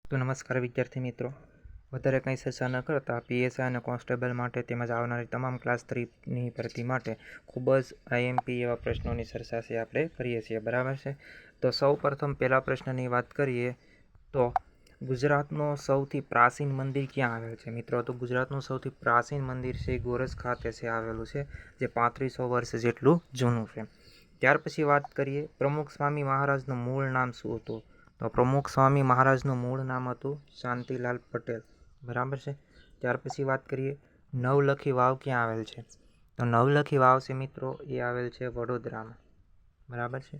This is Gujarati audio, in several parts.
તો નમસ્કાર વિદ્યાર્થી મિત્રો, વધારે કંઈ ચર્ચા ન કરતા પીએસઆઈ અને કોન્સ્ટેબલ માટે તેમજ આવનારી તમામ ક્લાસ 3ની ભરતી માટે ખૂબ જ આઈએમપી એવા પ્રશ્નોની ચર્ચા છે આપણે કરીએ છીએ, બરાબર છે. તો સૌ પ્રથમ પહેલા પ્રશ્નની વાત કરીએ તો ગુજરાતનો સૌથી પ્રાચીન મંદિર ક્યાં આવેલ છે મિત્રો? તો ગુજરાતનું સૌથી પ્રાચીન મંદિર છે ગોરજ ખાતે છે આવેલું છે, જે 3500 વર્ષ જેટલું જૂનું છે. ત્યાર પછી વાત કરીએ પ્રમુખ સ્વામી મહારાજનું મૂળ નામ શું હતું? તો પ્રમુખ સ્વામી મહારાજનું મૂળ નામ હતું શાંતિલાલ પટેલ, બરાબર છે. ત્યાર પછી વાત કરીએ નવલખી વાવ ક્યાં આવેલ છે? તો નવલખી વાવ છે મિત્રો એ આવેલ છે વડોદરામાં, બરાબર છે.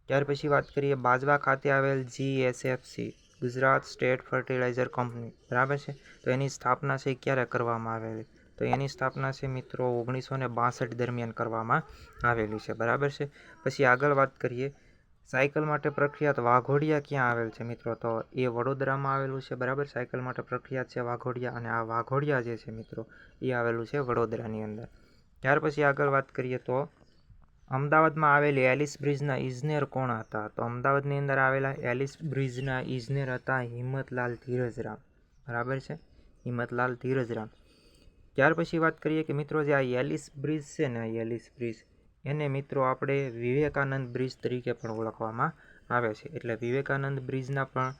ત્યાર પછી વાત કરીએ બાજવા ખાતે આવેલ GSFC Gujarat state fertilizer company, બરાબર છે. તો એની સ્થાપના છે ક્યારે કરવામાં આવેલી? તો એની સ્થાપના છે મિત્રો 1962 દરમિયાન કરવામાં આવેલી છે, બરાબર છે. પછી આગળ વાત કરીએ સાયકલ માટે પ્રખ્યાત વાઘોડિયા ક્યાં આવેલ છે મિત્રો? તો એ વડોદરામાં આવેલું છે, બરાબર. સાયકલ માટે પ્રખ્યાત છે વાઘોડિયા, અને આ વાઘોડિયા જે છે મિત્રો એ આવેલું છે વડોદરાની અંદર. ત્યાર પછી આગળ વાત કરીએ તો અમદાવાદમાં આવેલી એલિસ બ્રિજના ઇજનેર કોણ હતા? તો અમદાવાદની અંદર આવેલા એલિસ બ્રિજના ઇજનેર હતા હિંમતલાલ ધીરજરામ, બરાબર છે, હિંમતલાલ ધીરજરામ. ત્યાર પછી વાત કરીએ કે મિત્રો જે આ એલિસ બ્રિજ છે ને, એલિસ બ્રિજ એને મિત્રો આપણે વિવેકાનંદ બ્રિજ તરીકે પણ ઓળખવામાં આવે છે. એટલે વિવેકાનંદ બ્રિજના પણ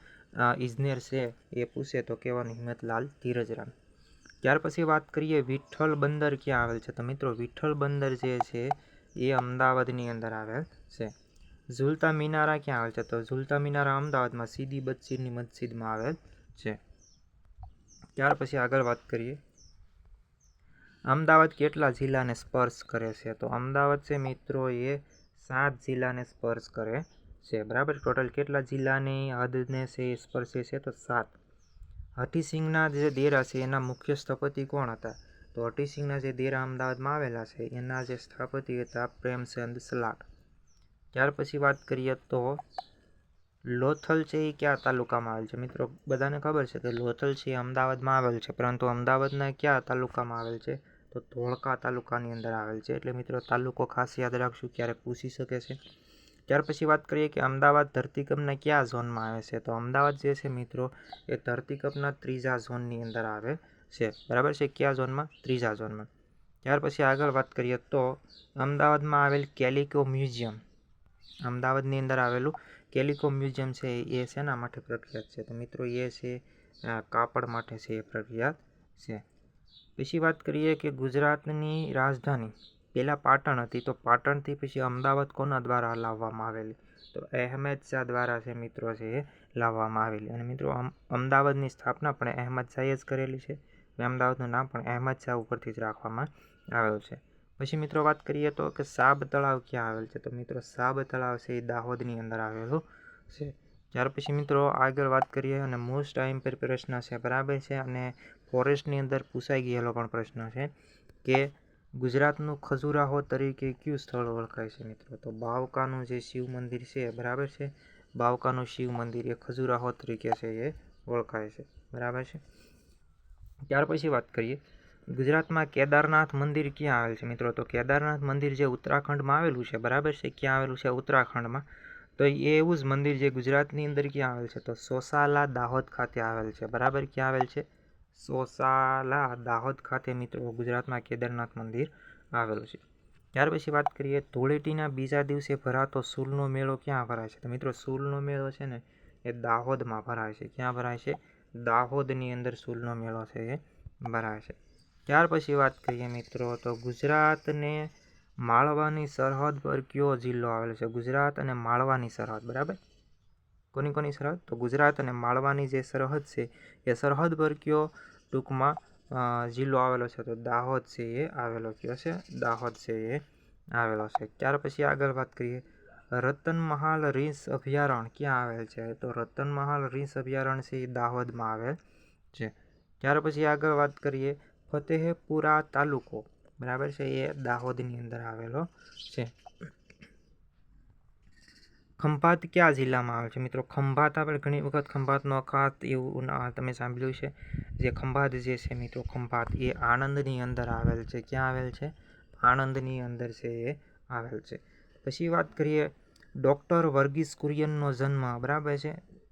ઇજનેર છે એ પૂછે તો કહેવાનું હિંમતલાલ ધીરજરામ. ત્યાર પછી વાત કરીએ વિઠ્ઠલ બંદર ક્યાં આવેલ છે? તો મિત્રો વિઠ્ઠલ બંદર જે છે એ અમદાવાદની અંદર આવેલ છે. ઝુલતા મિનારા ક્યાં આવેલ છે? તો ઝુલતા મિનારા અમદાવાદમાં સીદી બદશીરની મસ્જિદમાં આવેલ છે. ત્યાર પછી આગળ વાત કરીએ અમદાવાદ કેટલા જિલ્લાને સ્પર્શ કરે છે? તો અમદાવાદ છે મિત્રો એ 7 જિલ્લાને સ્પર્શ કરે છે, બરાબર. ટોટલ કેટલા જિલ્લાની હદને છે એ સ્પર્શે છે? તો 7. હઠીસિંહના જે ડેરા છે એના મુખ્ય સ્થપતિ કોણ હતા? તો હઠીસિંહના જે ડેરા અમદાવાદમાં આવેલા છે એના જે સ્થાપતિ હતા પ્રેમચંદ સલાટ. ત્યાર પછી વાત કરીએ તો લોથલ છે એ કયા તાલુકામાં આવેલ છે? મિત્રો બધાને ખબર છે કે લોથલ છે એ અમદાવાદમાં આવેલ છે, પરંતુ અમદાવાદના કયા તાલુકામાં આવેલ છે? તો ધોળકા તાલુકાની અંદર આવેલ છે. એટલે મિત્રો તાલુકો ખાસ યાદ રાખશું, ક્યારેક પૂછી શકે છે. ત્યાર પછી વાત કરીએ કે અમદાવાદ ધરતીકંપના કયા ઝોનમાં આવે છે? તો અમદાવાદ જે છે મિત્રો એ ધરતીકંપના 3જા ઝોનની અંદર આવે છે, બરાબર છે. કયા ઝોનમાં? 3જા ઝોનમાં. ત્યાર પછી આગળ વાત કરીએ તો અમદાવાદમાં આવેલ કેલિકો મ્યુઝિયમ, અમદાવાદની અંદર આવેલું કેલિકો મ્યુઝિયમ છે એ શેના માટે પ્રખ્યાત છે? તો મિત્રો એ છે કાપડ માટે છે એ પ્રખ્યાત છે. પછી વાત કરીએ કે ગુજરાતની રાજધાની પહેલાં પાટણ હતી, તો પાટણથી પછી અમદાવાદ કોના દ્વારા લાવવામાં આવેલી? તો અહેમદ શાહ દ્વારા છે મિત્રો છે એ લાવવામાં આવેલી. અને મિત્રો અમદાવાદની સ્થાપના પણ અહેમદ શાહે જ કરેલી છે. અમદાવાદનું નામ પણ અહેમદ શાહ ઉપરથી જ રાખવામાં આવેલું છે. પછી મિત્રો વાત કરીએ તો કે સાબ તળાવ ક્યાં આવેલ છે? તો મિત્રો સાબ તળાવ છે એ દાહોદની અંદર આવેલું છે. ત્યાર પછી મિત્રો આગળ વાત કરીએ અને મોસ્ટ આઈએમપી પ્રશ્ન છે, બરાબર છે, અને ફોરેસ્ટની અંદર પૂછાઈ ગયેલો પણ પ્રશ્ન છે કે ગુજરાતનું ખજુરાહો તરીકે કયું સ્થળ ઓળખાય છે મિત્રો? તો બાવકાનું જે શિવ મંદિર છે, બરાબર છે, બાવકાનું શિવ મંદિર એ ખજુરાહો તરીકે છે એ ઓળખાય છે, બરાબર છે. ત્યાર પછી વાત કરીએ ગુજરાતમાં કેદારનાથ મંદિર ક્યાં આવેલ છે મિત્રો? તો કેદારનાથ મંદિર જે ઉત્તરાખંડમાં આવેલું છે, બરાબર છે. ક્યાં આવેલું છે? ઉત્તરાખંડમાં. તો એ એવું જ મંદિર જે ગુજરાતની અંદર ક્યાં આવેલ છે? તો સોસાલા દાહોદ ખાતે આવેલ છે, બરાબર. ક્યાં આવેલ છે? સોસાલા દાહોદ ખાતે મિત્રો ગુજરાતમાં કેદારનાથ મંદિર આવેલું છે. ત્યાર પછી વાત કરીએ ધૂળેટીના બીજા દિવસે ભરાતો સૂલનો મેળો ક્યાં ભરાય છે? તો મિત્રો સૂલનો મેળો છે ને એ દાહોદમાં ભરાય છે. ક્યાં ભરાય છે? દાહોદની અંદર સૂલનો મેળો છે એ ભરાય છે. ત્યાર પછી વાત કરીએ મિત્રો તો ગુજરાતને માળવાની સરહદ પર કયો જિલ્લો આવેલો છે? ગુજરાત અને માળવાની સરહદ, બરાબર. કોની કોની સરહદ? તો ગુજરાત અને માળવાની જે સરહદ છે એ સરહદ પર કયો ટૂંકમાં જિલ્લો આવેલો છે? તો દાહોદ છે એ આવેલો કયો છે? દાહોદ છે એ આવેલો છે. ત્યાર પછી આગળ વાત કરીએ રતનમહાલ રીંછ અભયારણ્ય ક્યાં આવેલ છે? તો રતનમહાલ રીંછ અભયારણ્ય છે એ દાહોદમાં આવેલ છે. ત્યાર પછી આગળ વાત કરીએ ફતેહપુરા તાલુકો, બરાબર છે, એ દાહોદની અંદર આવેલો છે. ખંભાત કયા જિલ્લામાં આવે છે મિત્રો? ખંભાત આપણે ઘણી વખત ખંભાતનો અખાત એવું તમે સાંભળ્યું છે. જે ખંભાત જે છે મિત્રો ખંભાત એ આણંદની અંદર આવેલ છે. ક્યાં આવેલ છે? આણંદની અંદર છે એ આવેલ છે. પછી વાત કરીએ ડૉક્ટર વર્ગીસ કુરિયનનો જન્મ, બરાબર છે,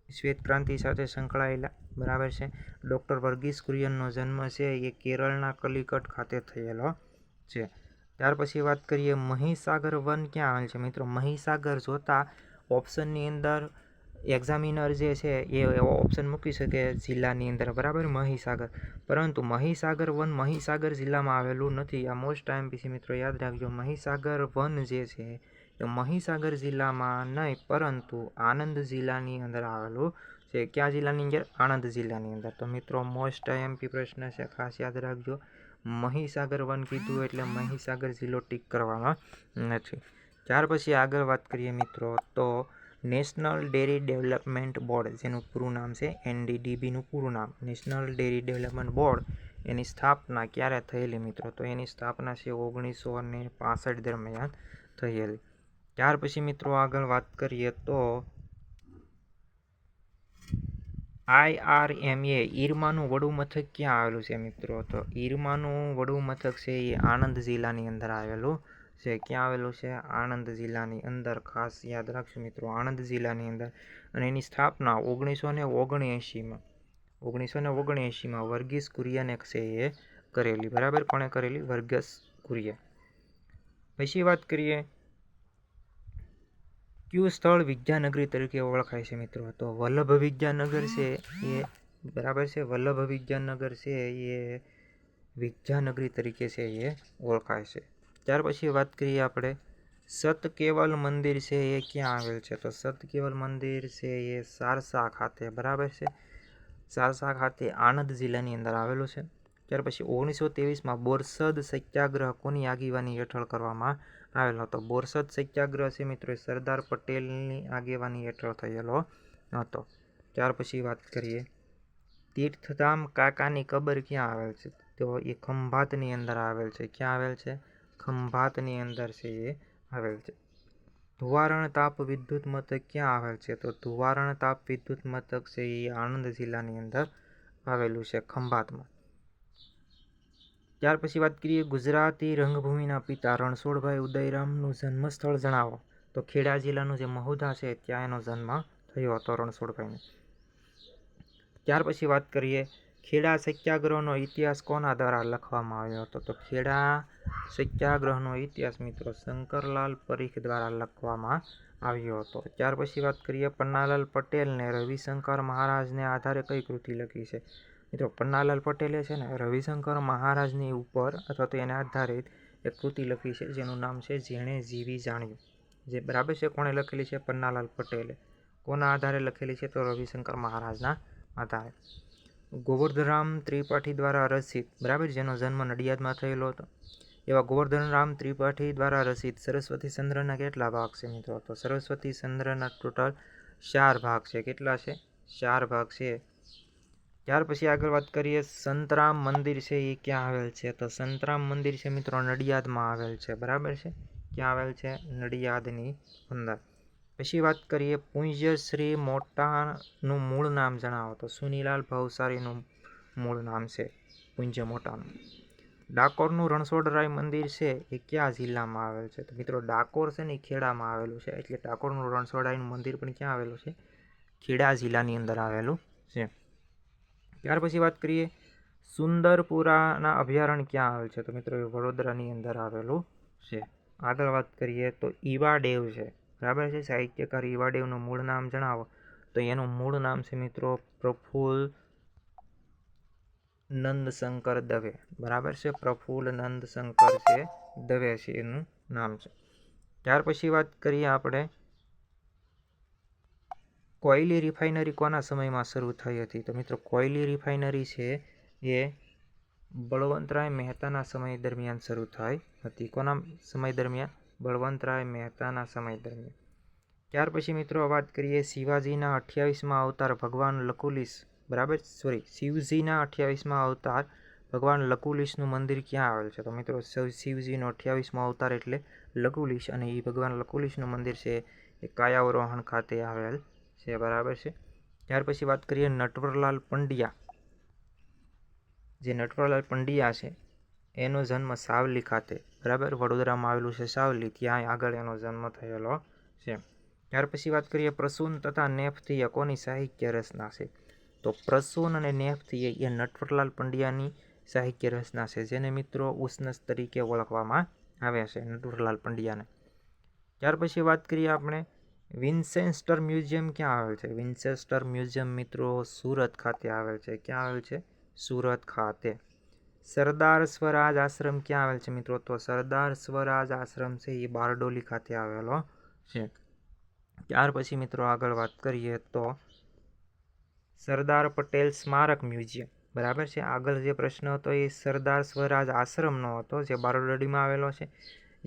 શ્વેત ક્રાંતિ સાથે સંકળાયેલા, બરાબર છે. ડૉક્ટર વર્ગીસ કુરિયનનો જન્મ છે એ કેરળના કલિકટ ખાતે થયેલો છે. ત્યાર પછી વાત કરીએ મહીસાગર વન ક્યાં આવેલ છે મિત્રો. મહીસાગર જોતા ઓપ્શનની અંદર એક્ઝામિનર જે છે એ એવો ઓપ્શન મૂકી શકે જિલ્લાની અંદર, બરાબર, મહીસાગર. પરંતુ મહીસાગર વન મહીસાગર જિલ્લામાં આવેલું નથી. આ મોસ્ટ ટાઈમ પછી મિત્રો યાદ રાખજો. મહીસાગર વન જે છે એ મહીસાગર જિલ્લામાં નહીં પરંતુ આણંદ જિલ્લાની અંદર આવેલું છે. કયા જિલ્લાની અંદર? આણંદ જિલ્લાની અંદર. તો મિત્રો મોસ્ટ આઈએમપી પ્રશ્ન છે, ખાસ યાદ રાખજો. મહીસાગર વન કીધું એટલે મહીસાગર જિલ્લો ટીક કરવાનો નથી. ત્યાર પછી આગળ વાત કરીએ મિત્રો તો નેશનલ ડેરી ડેવલપમેન્ટ બોર્ડ, જેનું પૂરું નામ છે NDDBનું પૂરું નામ, નેશનલ ડેરી ડેવલપમેન્ટ બોર્ડ, એની સ્થાપના ક્યારે થયેલી મિત્રો? તો એની સ્થાપના છે 1965 દરમિયાન થયેલી. ત્યાર પછી મિત્રો આગળ વાત કરીએ તો IRMA ઈરમાનું વડું મથક ક્યાં આવેલું છે મિત્રો? તો ઈરમાનું વડું મથક છે એ આણંદ જિલ્લાની અંદર આવેલું છે. ક્યાં આવેલું છે? આણંદ જિલ્લાની અંદર. ખાસ યાદ રાખજો મિત્રો, આણંદ જિલ્લાની અંદર. અને એની સ્થાપના 1979માં વર્ગીસ કુરિયને છે એ કરેલી, બરાબર. કોણે કરેલી? વર્ગીસ કુરિયન. પછી વાત કરીએ કયું સ્થળ વિદ્યાનગરી તરીકે ઓળખાય છે મિત્રો? તો વલ્લભ વિદ્યાનગર છે એ, બરાબર છે, વલ્લભ વિદ્યાનગર છે એ વિદ્યાનગરી તરીકે છે એ ઓળખાય છે. ત્યાર પછી વાત કરીએ આપણે સતકેવલ મંદિર છે એ ક્યાં આવેલ છે? તો સતકેવલ મંદિર છે એ સારસા ખાતે, બરાબર છે, સારસા ખાતે આણંદ જિલ્લાની અંદર આવેલું છે. ત્યાર પછી 1923માં બોરસદ સત્યાગ્રહ કોની આગેવાની હેઠળ કરવામાં આવેલો હતો? બોરસદ સત્યાગ્રહ છે મિત્રો એ સરદાર પટેલની આગેવાની હેઠળ થયેલો હતો. ત્યાર પછી વાત કરીએ તીર્થધામ કાકાની કબર ક્યાં આવેલ છે? તો એ ખંભાતની અંદર આવેલ છે. ક્યાં આવેલ છે? ખંભાતની અંદર છે એ આવેલ છે. ધુવારણ તાપ વિદ્યુત મથક ક્યાં આવેલ છે? તો ધુવારણ તાપ વિદ્યુત મથક છે એ આણંદ જિલ્લાની અંદર આવેલું છે, ખંભાતમાં. ત્યાર પછી વાત કરીએ ગુજરાતી રંગભૂમિના પિતા રણછોડભાઈ ઉદયરામનું જન્મસ્થળ જણાવો. તો ખેડા જિલ્લાનું જે મહુધા છે ત્યાં એનો જન્મ થયો હતો રણછોડભાઈનો. ત્યાર પછી વાત કરીએ ખેડા સત્યાગ્રહનો ઇતિહાસ કોના દ્વારા લખવામાં આવ્યો હતો? તો ખેડા સત્યાગ્રહનો ઇતિહાસ મિત્રો શંકરલાલ પરીખ દ્વારા લખવામાં આવ્યો હતો. ત્યાર પછી વાત કરીએ પન્નાલાલ પટેલને રવિશંકર મહારાજને આધારે કઈ કૃતિ લખી છે? મિત્રો પન્નાલાલ પટેલે છે ને રવિશંકર મહારાજની ઉપર અથવા તો એને આધારિત એક કૃતિ લખી છે જેનું નામ છે જેણે જીવી જાણ્યું, જે, બરાબર છે. કોણે લખેલી છે? પન્નાલાલ પટેલે. કોના આધારે લખેલી છે? તો રવિશંકર મહારાજના આધારે. ગોવર્ધનરામ ત્રિપાઠી દ્વારા રચિત, બરાબર, જેનો જન્મ નડિયાદમાં થયેલો હતો, એવા ગોવર્ધનરામ ત્રિપાઠી દ્વારા રચિત સરસ્વતી ચંદ્રના કેટલા ભાગ છે મિત્રો? તો સરસ્વતી ચંદ્રના ટોટલ 4 ભાગ છે. કેટલા છે? 4 ભાગ છે. ત્યાર પછી આગળ વાત કરીએ સંતરામ મંદિર છે એ ક્યાં આવેલ છે? તો સંતરામ મંદિર છે મિત્રો નડિયાદમાં આવેલ છે, બરાબર છે. ક્યાં આવેલ છે? નડિયાદની અંદર. પછી વાત કરીએ પૂજ્ય શ્રી મોટાનું મૂળ નામ જણાવો. તો સુનીલાલ ભવસારીનું મૂળ નામ છે પૂજ્ય મોટાનું. ડાકોરનું રણછોડરાય મંદિર છે એ કયા જિલ્લામાં આવેલ છે? તો મિત્રો ડાકોર છે ને એ ખેડામાં આવેલું છે, એટલે ડાકોરનું રણછોડરાયનું મંદિર પણ ક્યાં આવેલું છે? ખેડા જિલ્લાની અંદર આવેલું છે. ત્યાર પછી વાત કરીએ સુંદરપુરાના અભયારણ્ય ક્યાં આવેલ છે? તો મિત્રો એ વડોદરાની અંદર આવેલું છે. આગળ વાત કરીએ તો ઈવાડેવ છે, બરાબર છે, સાહિત્યકાર ઈવાડેવનું મૂળ નામ જણાવો. તો એનું મૂળ નામ છે મિત્રો પ્રફુલ્લ નંદશંકર દવે, બરાબર છે, પ્રફુલ્લ નંદશંકર છે દવે છે એનું નામ છે. ત્યાર પછી વાત કરીએ આપણે કોયલી રિફાઇનરી કોના સમયમાં શરૂ થઈ હતી? તો મિત્રો કોયલી રિફાઇનરી છે એ બળવંતરાય મહેતાના સમય દરમિયાન શરૂ થઈ હતી. કોના સમય દરમિયાન? બળવંતરાય મહેતાના સમય દરમિયાન. ત્યાર પછી મિત્રો વાત કરીએ શિવાજીના 28મા અવતાર ભગવાન લકુલિશ, બરાબર, શિવજીના 28મા અવતાર ભગવાન લકુલિશનું મંદિર ક્યાં આવેલ છે? તો મિત્રો શિવજીનો 28મો અવતાર એટલે લકુલિશ, અને એ ભગવાન લકુલિશનું મંદિર છે એ કાયાવરોહણ ખાતે આવેલ છે, બરાબર છે. ત્યાર પછી વાત કરીએ નટવરલાલ પંડ્યા. જે નટવરલાલ પંડ્યા છે એનો જન્મ સાવલી ખાતે, બરાબર, વડોદરામાં આવેલું છે સાવલી, ત્યાં આગળ એનો જન્મ થયેલો છે. ત્યાર પછી વાત કરીએ પ્રસૂન તથા નેપથ્ય કોની સાહિત્ય રચના છે? તો પ્રસૂન અને નેપથ્ય એ નટવરલાલ પંડ્યાની સાહિત્ય રચના છે, જેને મિત્રો ઉસનસ તરીકે ઓળખવામાં આવે છે, નટવરલાલ પંડ્યાને. ત્યાર પછી વાત કરીએ આપણે વિન્સેસ્ટર મ્યુઝિયમ ક્યાં આવેલ છે? વિન્સેસ્ટર મ્યુઝિયમ મિત્રો સુરત ખાતે આવેલ છે. ક્યાં આવેલ છે? સુરત ખાતે. સરદાર સ્વરાજ આશ્રમ ક્યાં આવેલ છે મિત્રો? તો સરદાર સ્વરાજ આશ્રમ છે એ બારડોલી ખાતે આવેલો છે. ત્યાર પછી મિત્રો આગળ વાત કરીએ તો સરદાર પટેલ સ્મારક મ્યુઝિયમ, બરાબર છે. આગળ જે પ્રશ્ન હતો એ સરદાર સ્વરાજ આશ્રમનો હતો, જે બારડોલીમાં આવેલો છે.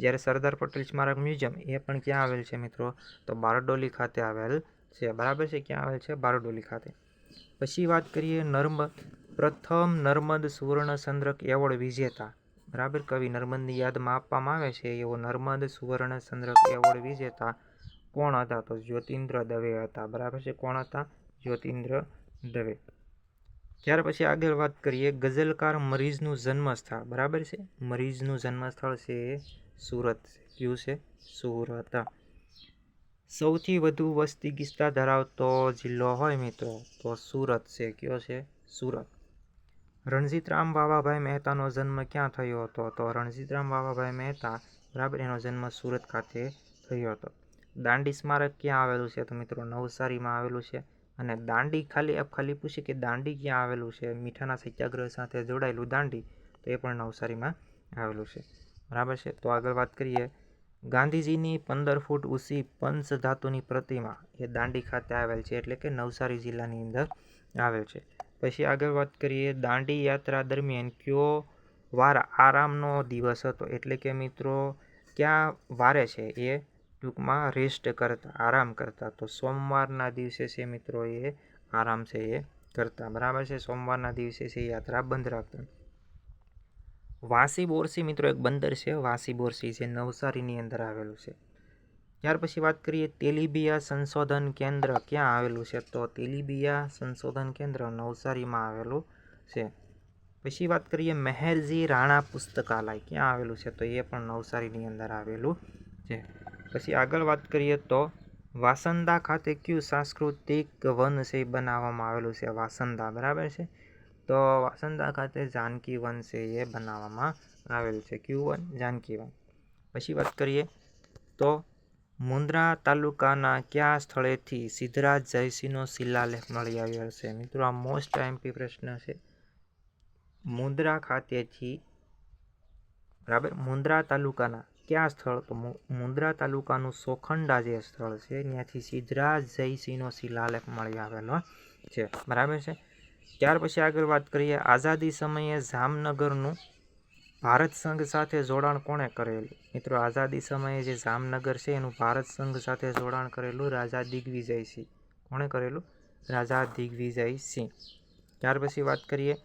જ્યારે સરદાર પટેલ સ્મારક મ્યુઝિયમ એ પણ ક્યાં આવેલ છે મિત્રો? તો બારડોલી ખાતે આવેલ છે, બરાબર છે. ક્યાં આવેલ છે? બારડોલી ખાતે. પછી વાત કરીએ પ્રથમ નર્મદ સુવર્ણ ચંદ્રક એવોર્ડ વિજેતા, બરાબર. કવિ નર્મદની યાદમાં આપવામાં આવે છે એવો નર્મદ સુવર્ણ ચંદ્રક એવોર્ડ વિજેતા કોણ હતા? તો જ્યોતિન્દ્ર દવે હતા, બરાબર છે. કોણ હતા? જ્યોતિન્દ્ર દવે. ત્યાર પછી આગળ વાત કરીએ ગઝલકાર મરીઝનું જન્મસ્થળ, બરાબર છે. મરીઝનું જન્મસ્થળ છે એ સુરત છે. કયું છે? સુરત. સૌથી વધુ વસ્તી ગીચતા ધરાવતો જિલ્લો હોય મિત્રો તો સુરત છે. કયો છે? સુરત. રણજીતરામ બાવાભાઈ મહેતાનો જન્મ ક્યાં થયો હતો? તો રણજીતરામ બાવાભાઈ મહેતા, બરાબર, એનો જન્મ સુરત ખાતે થયો હતો. દાંડી સ્મારક ક્યાં આવેલું છે? તો મિત્રો નવસારીમાં આવેલું છે. અને દાંડી ખાલી પૂછે કે દાંડી ક્યાં આવેલું છે? મીઠાના સત્યાગ્રહ સાથે જોડાયેલું દાંડી, તો એ પણ નવસારીમાં આવેલું છે, બરાબર છે. તો આગળ વાત કરીએ ગાંધીજીની 15 ફૂટ ઊંચી પંચ ધાતુની પ્રતિમા એ દાંડી ખાતે આવેલ છે, એટલે કે નવસારી જિલ્લાની અંદર આવેલ છે. પછી આગળ વાત કરીએ દાંડી યાત્રા દરમિયાન કયો વાર આરામનો દિવસ હતો? એટલે કે મિત્રો ક્યાં વારે છે એ ટૂંકમાં રેસ્ટ કરતા, આરામ કરતા? તો સોમવારના દિવસે છે મિત્રો એ આરામ છે એ કરતા, બરાબર છે. સોમવારના દિવસે છે યાત્રા બંધ રાખતા. વાસી બોરસી મિત્રો એક બંદર છે, વાસી બોરસી, જે નવસારીની અંદર આવેલું છે. ત્યાર પછી વાત કરીએ તેલીબિયા સંશોધન કેન્દ્ર ક્યાં આવેલું છે? તો તેલીબિયા સંશોધન કેન્દ્ર નવસારીમાં આવેલું છે. પછી વાત કરીએ મહેરજી રાણા પુસ્તકાલય ક્યાં આવેલું છે? તો એ પણ નવસારીની અંદર આવેલું છે. પછી આગળ વાત કરીએ તો વાસંદા ખાતે કયું સાંસ્કૃતિક વન છે બનાવવામાં આવેલું છે? વાસંદા, બરાબર છે. તો વાસંદા ખાતે જાનકી વન છે એ બનાવવામાં આવેલ છે. કયું વન? જાનકી વન. પછી વાત કરીએ તો મુન્દ્રા તાલુકાના કયા સ્થળેથી સિદ્ધરાજ જયસિંહનો શિલાલેખ મળી આવ્યો છે? મિત્રો આ મોસ્ટ આઈએમપી પ્રશ્ન છે. મુન્દ્રા ખાતેથી, બરાબર, મુન્દ્રા તાલુકાના કયા સ્થળ? તો મુન્દ્રા તાલુકાનું સોખંડા જે સ્થળ છે ત્યાંથી સિદ્ધરાજ જયસિંહનો શિલાલેખ મળી આવેલો છે, બરાબર છે. ત્યાર પછી આગળ વાત કરીએ આઝાદી સમયે જામનગરનું ભારત સંઘ સાથે જોડાણ કોણે કરેલું? મિત્રો આઝાદી સમયે જે જામનગર છે એનું ભારત સંઘ સાથે જોડાણ કરેલું રાજા દિગ્વિજયસિંહ. કોણે કરેલું? રાજા દિગ્વિજયસિંહ. ત્યાર પછી વાત કરીએ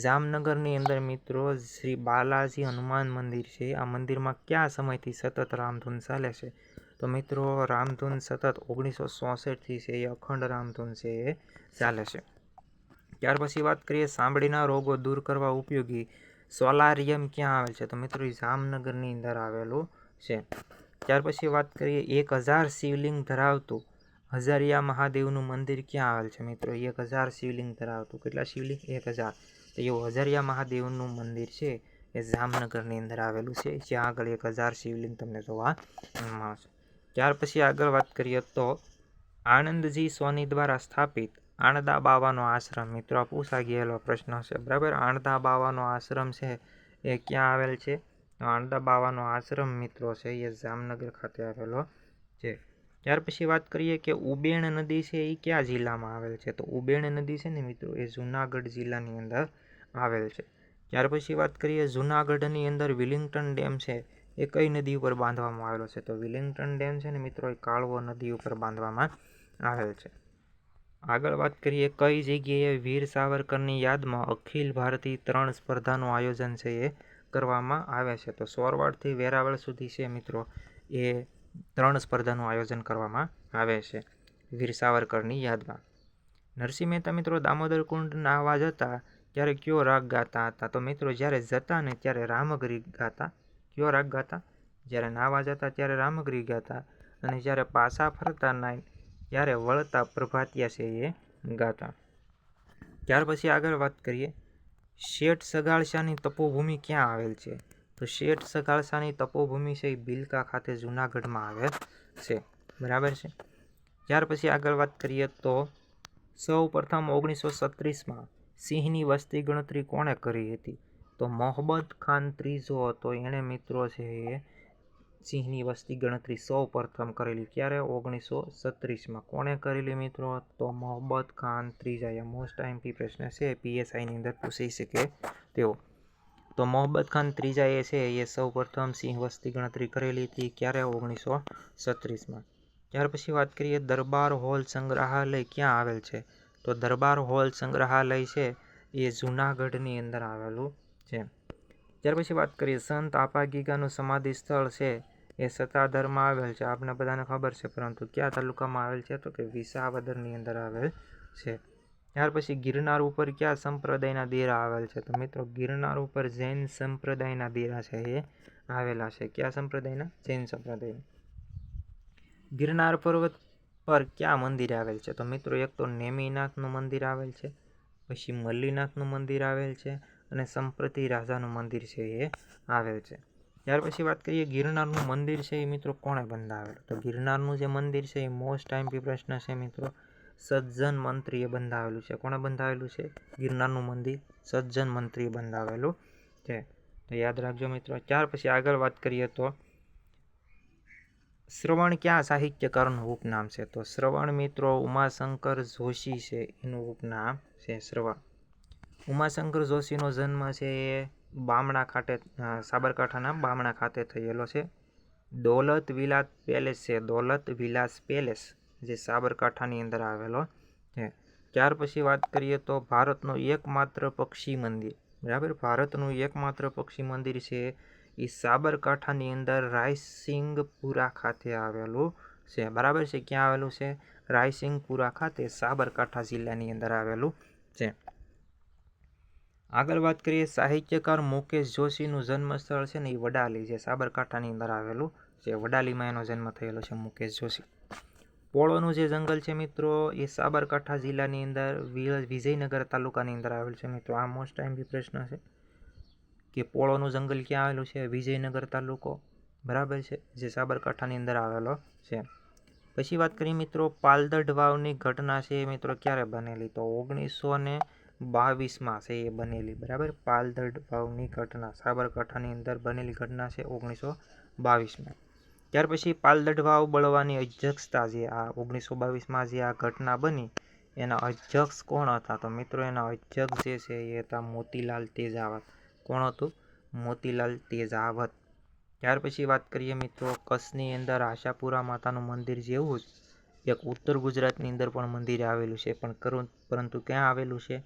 જામનગરની અંદર મિત્રો શ્રી બાલાજી હનુમાન મંદિર છે. આ મંદિરમાં કયા સમયથી સતત રામધૂન ચાલે છે? તો મિત્રો રામધૂન સતત 1964થી છે એ અખંડ રામધૂન છે એ ચાલે છે. ત્યાર પછી વાત કરીએ ચામડીના રોગો દૂર કરવા ઉપયોગી સોલારિયમ ક્યાં આવેલ છે? તો મિત્રો એ જામનગરની અંદર આવેલું છે. ત્યાર પછી વાત કરીએ 1000 શિવલિંગ ધરાવતું હજારિયા મહાદેવનું મંદિર ક્યાં આવેલ છે? મિત્રો 1000 શિવલિંગ ધરાવતું, કેટલા શિવલિંગ? 1000. તો એવું હજારિયા મહાદેવનું મંદિર છે એ જામનગરની અંદર આવેલું છે, જ્યાં આગળ 1000 શિવલિંગ તમને જોવા મળશે. ત્યાર પછી આગળ વાત કરીએ તો આનંદજી સોની દ્વારા સ્થાપિત આણદા બાવાનો આશ્રમ, મિત્રો આ પૂછાઈ ગયેલો પ્રશ્ન છે, બરાબર. આણદા બાવાનો આશ્રમ છે એ ક્યાં આવેલ છે? આણદા બાવાનો આશ્રમ મિત્રો છે એ જામનગર ખાતે આવેલો છે. ત્યાર પછી વાત કરીએ કે ઉબેણ નદી છે એ કયા જિલ્લામાં આવેલ છે? તો ઉબેણ નદી છે ને મિત્રો એ જુનાગઢ જિલ્લાની અંદર આવેલ છે. ત્યાર પછી વાત કરીએ જુનાગઢની અંદર વિલિંગ્ટન ડેમ છે એ કઈ નદી ઉપર બાંધવામાં આવેલો છે? તો વિલિંગ્ટન ડેમ છે ને મિત્રો એ કાળવો નદી ઉપર બાંધવામાં આવેલ છે. આગળ વાત કરીએ કઈ જગ્યાએ વીર સાવરકરની યાદમાં અખિલ ભારતીય તરણ સ્પર્ધાનું આયોજન છે એ કરવામાં આવે છે? તો સોરવાડથી વેરાવળ સુધી છે મિત્રો એ તરણ સ્પર્ધાનું આયોજન કરવામાં આવે છે વીર સાવરકરની યાદમાં. નરસિંહ મહેતા મિત્રો દામોદર કુંડ નાહવા જતા ત્યારે કયો રાગ ગાતા હતા? તો મિત્રો જ્યારે જતા ને ત્યારે રામગરી ગાતા. કયો રાગ ગાતા? જ્યારે નાહવા જતા ત્યારે રામગરી ગાતા. અને જ્યારે પાછા ફરતા નાય ત્યારે વળતા પ્રભાતિયા છે એ ગાતા. ત્યાર પછી આગળ વાત કરીએ, શેઠ સગાળસાની તપોભૂમિ ક્યાં આવેલ છે? તો શેઠ સગાળસાની તપોભૂમિ છે એ બિલકા ખાતે જૂનાગઢમાં આવેલ છે. બરાબર છે. ત્યાર પછી આગળ વાત કરીએ તો સૌ પ્રથમ 1936માં સિંહની વસ્તી ગણતરી કોણે કરી હતી? તો મોહબ્બત ખાન ત્રીજો હતો, એણે મિત્રો છે એ સિંહની વસ્તી ગણતરી સૌ પ્રથમ કરેલી. ક્યારે? 1936માં. કોણે કરેલી મિત્રો? તો મોહબ્બત ખાન ત્રીજાએ. મોસ્ટ આઈએમપી પ્રશ્ન છે, PSIની અંદર પૂછી શકે તેઓ. તો મોહબ્બત ખાન ત્રીજાએ છે એ સૌ પ્રથમ સિંહ વસ્તી ગણતરી કરેલી હતી. ક્યારે? 1936માં. ત્યાર પછી વાત કરીએ, દરબાર હોલ સંગ્રહાલય ક્યાં આવેલ છે? તો દરબાર હોલ સંગ્રહાલય છે એ જૂનાગઢની અંદર આવેલું છે. ત્યાર પછી વાત કરીએ, સંત આપાગીગાનું સમાધિ સ્થળ છે એ સત્તાધારમાં આવેલ છે. આપણે બધાને ખબર છે, પરંતુ કયા તાલુકામાં આવેલ છે? તો કે વિસાવદરની અંદર આવેલ છે. ત્યાર પછી ગિરનાર ઉપર કયા સંપ્રદાયના દેરા આવેલ છે? તો મિત્રો ગિરનાર ઉપર જૈન સંપ્રદાયના દેરા છે એ આવેલા છે. કયા સંપ્રદાયના? જૈન સંપ્રદાયના. ગિરનાર પર્વત પર ક્યાં મંદિર આવેલ છે? તો મિત્રો એક તો નેમિનાથનું મંદિર આવેલ છે, પછી મલ્લીનાથનું મંદિર આવેલ છે, અને સંપ્રતિ રાજાનું મંદિર છે એ આવેલ છે. ત્યાર પછી વાત કરીએ, ગિરનારનું મંદિર છે એ મિત્રો કોણે બંધાવેલું? તો ગિરનારનું જે મંદિર છે એ મોસ્ટ આઈએમપી પ્રશ્ન છે મિત્રો, સજ્જન મંત્રીએ બંધાવેલું છે. કોણે બંધાવેલું છે? ગિરનારનું મંદિર સજ્જન મંત્રીએ બંધાવેલું છે. તો યાદ રાખજો મિત્રો. ત્યાર પછી આગળ વાત કરીએ તો શ્રવણ કયા સાહિત્યકારનું ઉપનામ છે? તો શ્રવણ મિત્રો ઉમાશંકર જોશી છે એનું ઉપનામ છે શ્રવણ. ઉમાશંકર જોશીનો જન્મ છે એ બામણા ખાતે, સાબરકાંઠાના બામણા ખાતે થયેલો છે. દૌલત વિલાસ પેલેસ છે, દૌલત વિલાસ પેલેસ જે સાબરકાંઠાની અંદર આવેલો છે. ત્યાર પછી વાત કરીએ તો ભારતનું એકમાત્ર પક્ષી મંદિર, બરાબર, ભારતનું એકમાત્ર પક્ષી મંદિર છે એ સાબરકાંઠાની અંદર રાયસિંગપુરા ખાતે આવેલું છે. બરાબર છે. ક્યાં આવેલું છે? રાયસિંગપુરા ખાતે સાબરકાંઠા જિલ્લાની અંદર આવેલું છે. આગળ વાત કરીએ, સાહિત્યકાર મુકેશ જોશીનું જન્મસ્થળ છે ને એ વડાલી છે, સાબરકાંઠાની અંદર આવેલું છે. વડાલીમાં એનો જન્મ થયેલો છે મુકેશ જોશી. પોળોનું જે જંગલ છે મિત્રો એ સાબરકાંઠા જિલ્લાની અંદર વિજયનગર તાલુકાની અંદર આવેલ છે મિત્રો. આ મોસ્ટ આઈએમપી પ્રશ્ન છે કે પોળોનું જંગલ ક્યાં આવેલું છે? વિજયનગર તાલુકો, બરાબર છે, જે સાબરકાંઠાની અંદર આવેલો છે. પછી વાત કરીએ મિત્રો, પાલદઢ વાવની ઘટના છે એ મિત્રો ક્યારે બનેલી? તો 1922માં છે એ બનેલી. બરાબર, પાલદઢ વાવની ઘટના સાબરકાંઠાની અંદર બનેલી ઘટના છે 1922માં. ત્યાર પછી પાલદઢ વાવ બળવાની અધ્યક્ષતા જે આ 1922માં જે આ ઘટના બની એના અધ્યક્ષ કોણ હતા? તો મિત્રો એના અધ્યક્ષ જે છે એ હતા મોતીલાલ તેજાવત. કોણ હતું? મોતીલાલ તેજાવત. ત્યાર પછી વાત કરીએ મિત્રો, કચ્છની અંદર આશાપુરા માતાનું મંદિર જેવું જ એક ઉત્તર ગુજરાતની અંદર પણ મંદિર આવેલું છે, પરંતુ ક્યાં આવેલું છે?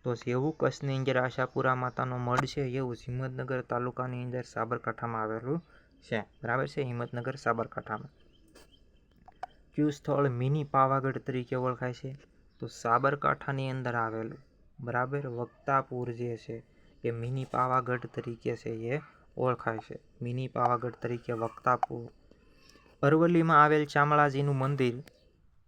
તો જેવું કચ્છની અંદર આશાપુરા માતાનો મઢ છે એવું હિંમતનગર તાલુકાની અંદર સાબરકાંઠામાં આવેલું છે. બરાબર છે, હિંમતનગર સાબરકાંઠામાં. કયું સ્થળ મિની પાવાગઢ તરીકે ઓળખાય છે? તો સાબરકાંઠાની અંદર આવેલું, બરાબર, વક્તાપુર જે છે એ મિની પાવાગઢ તરીકે છે એ ઓળખાય છે. મિની પાવાગઢ તરીકે વક્તાપુર. અરવલ્લીમાં આવેલ શામળાજીનું મંદિર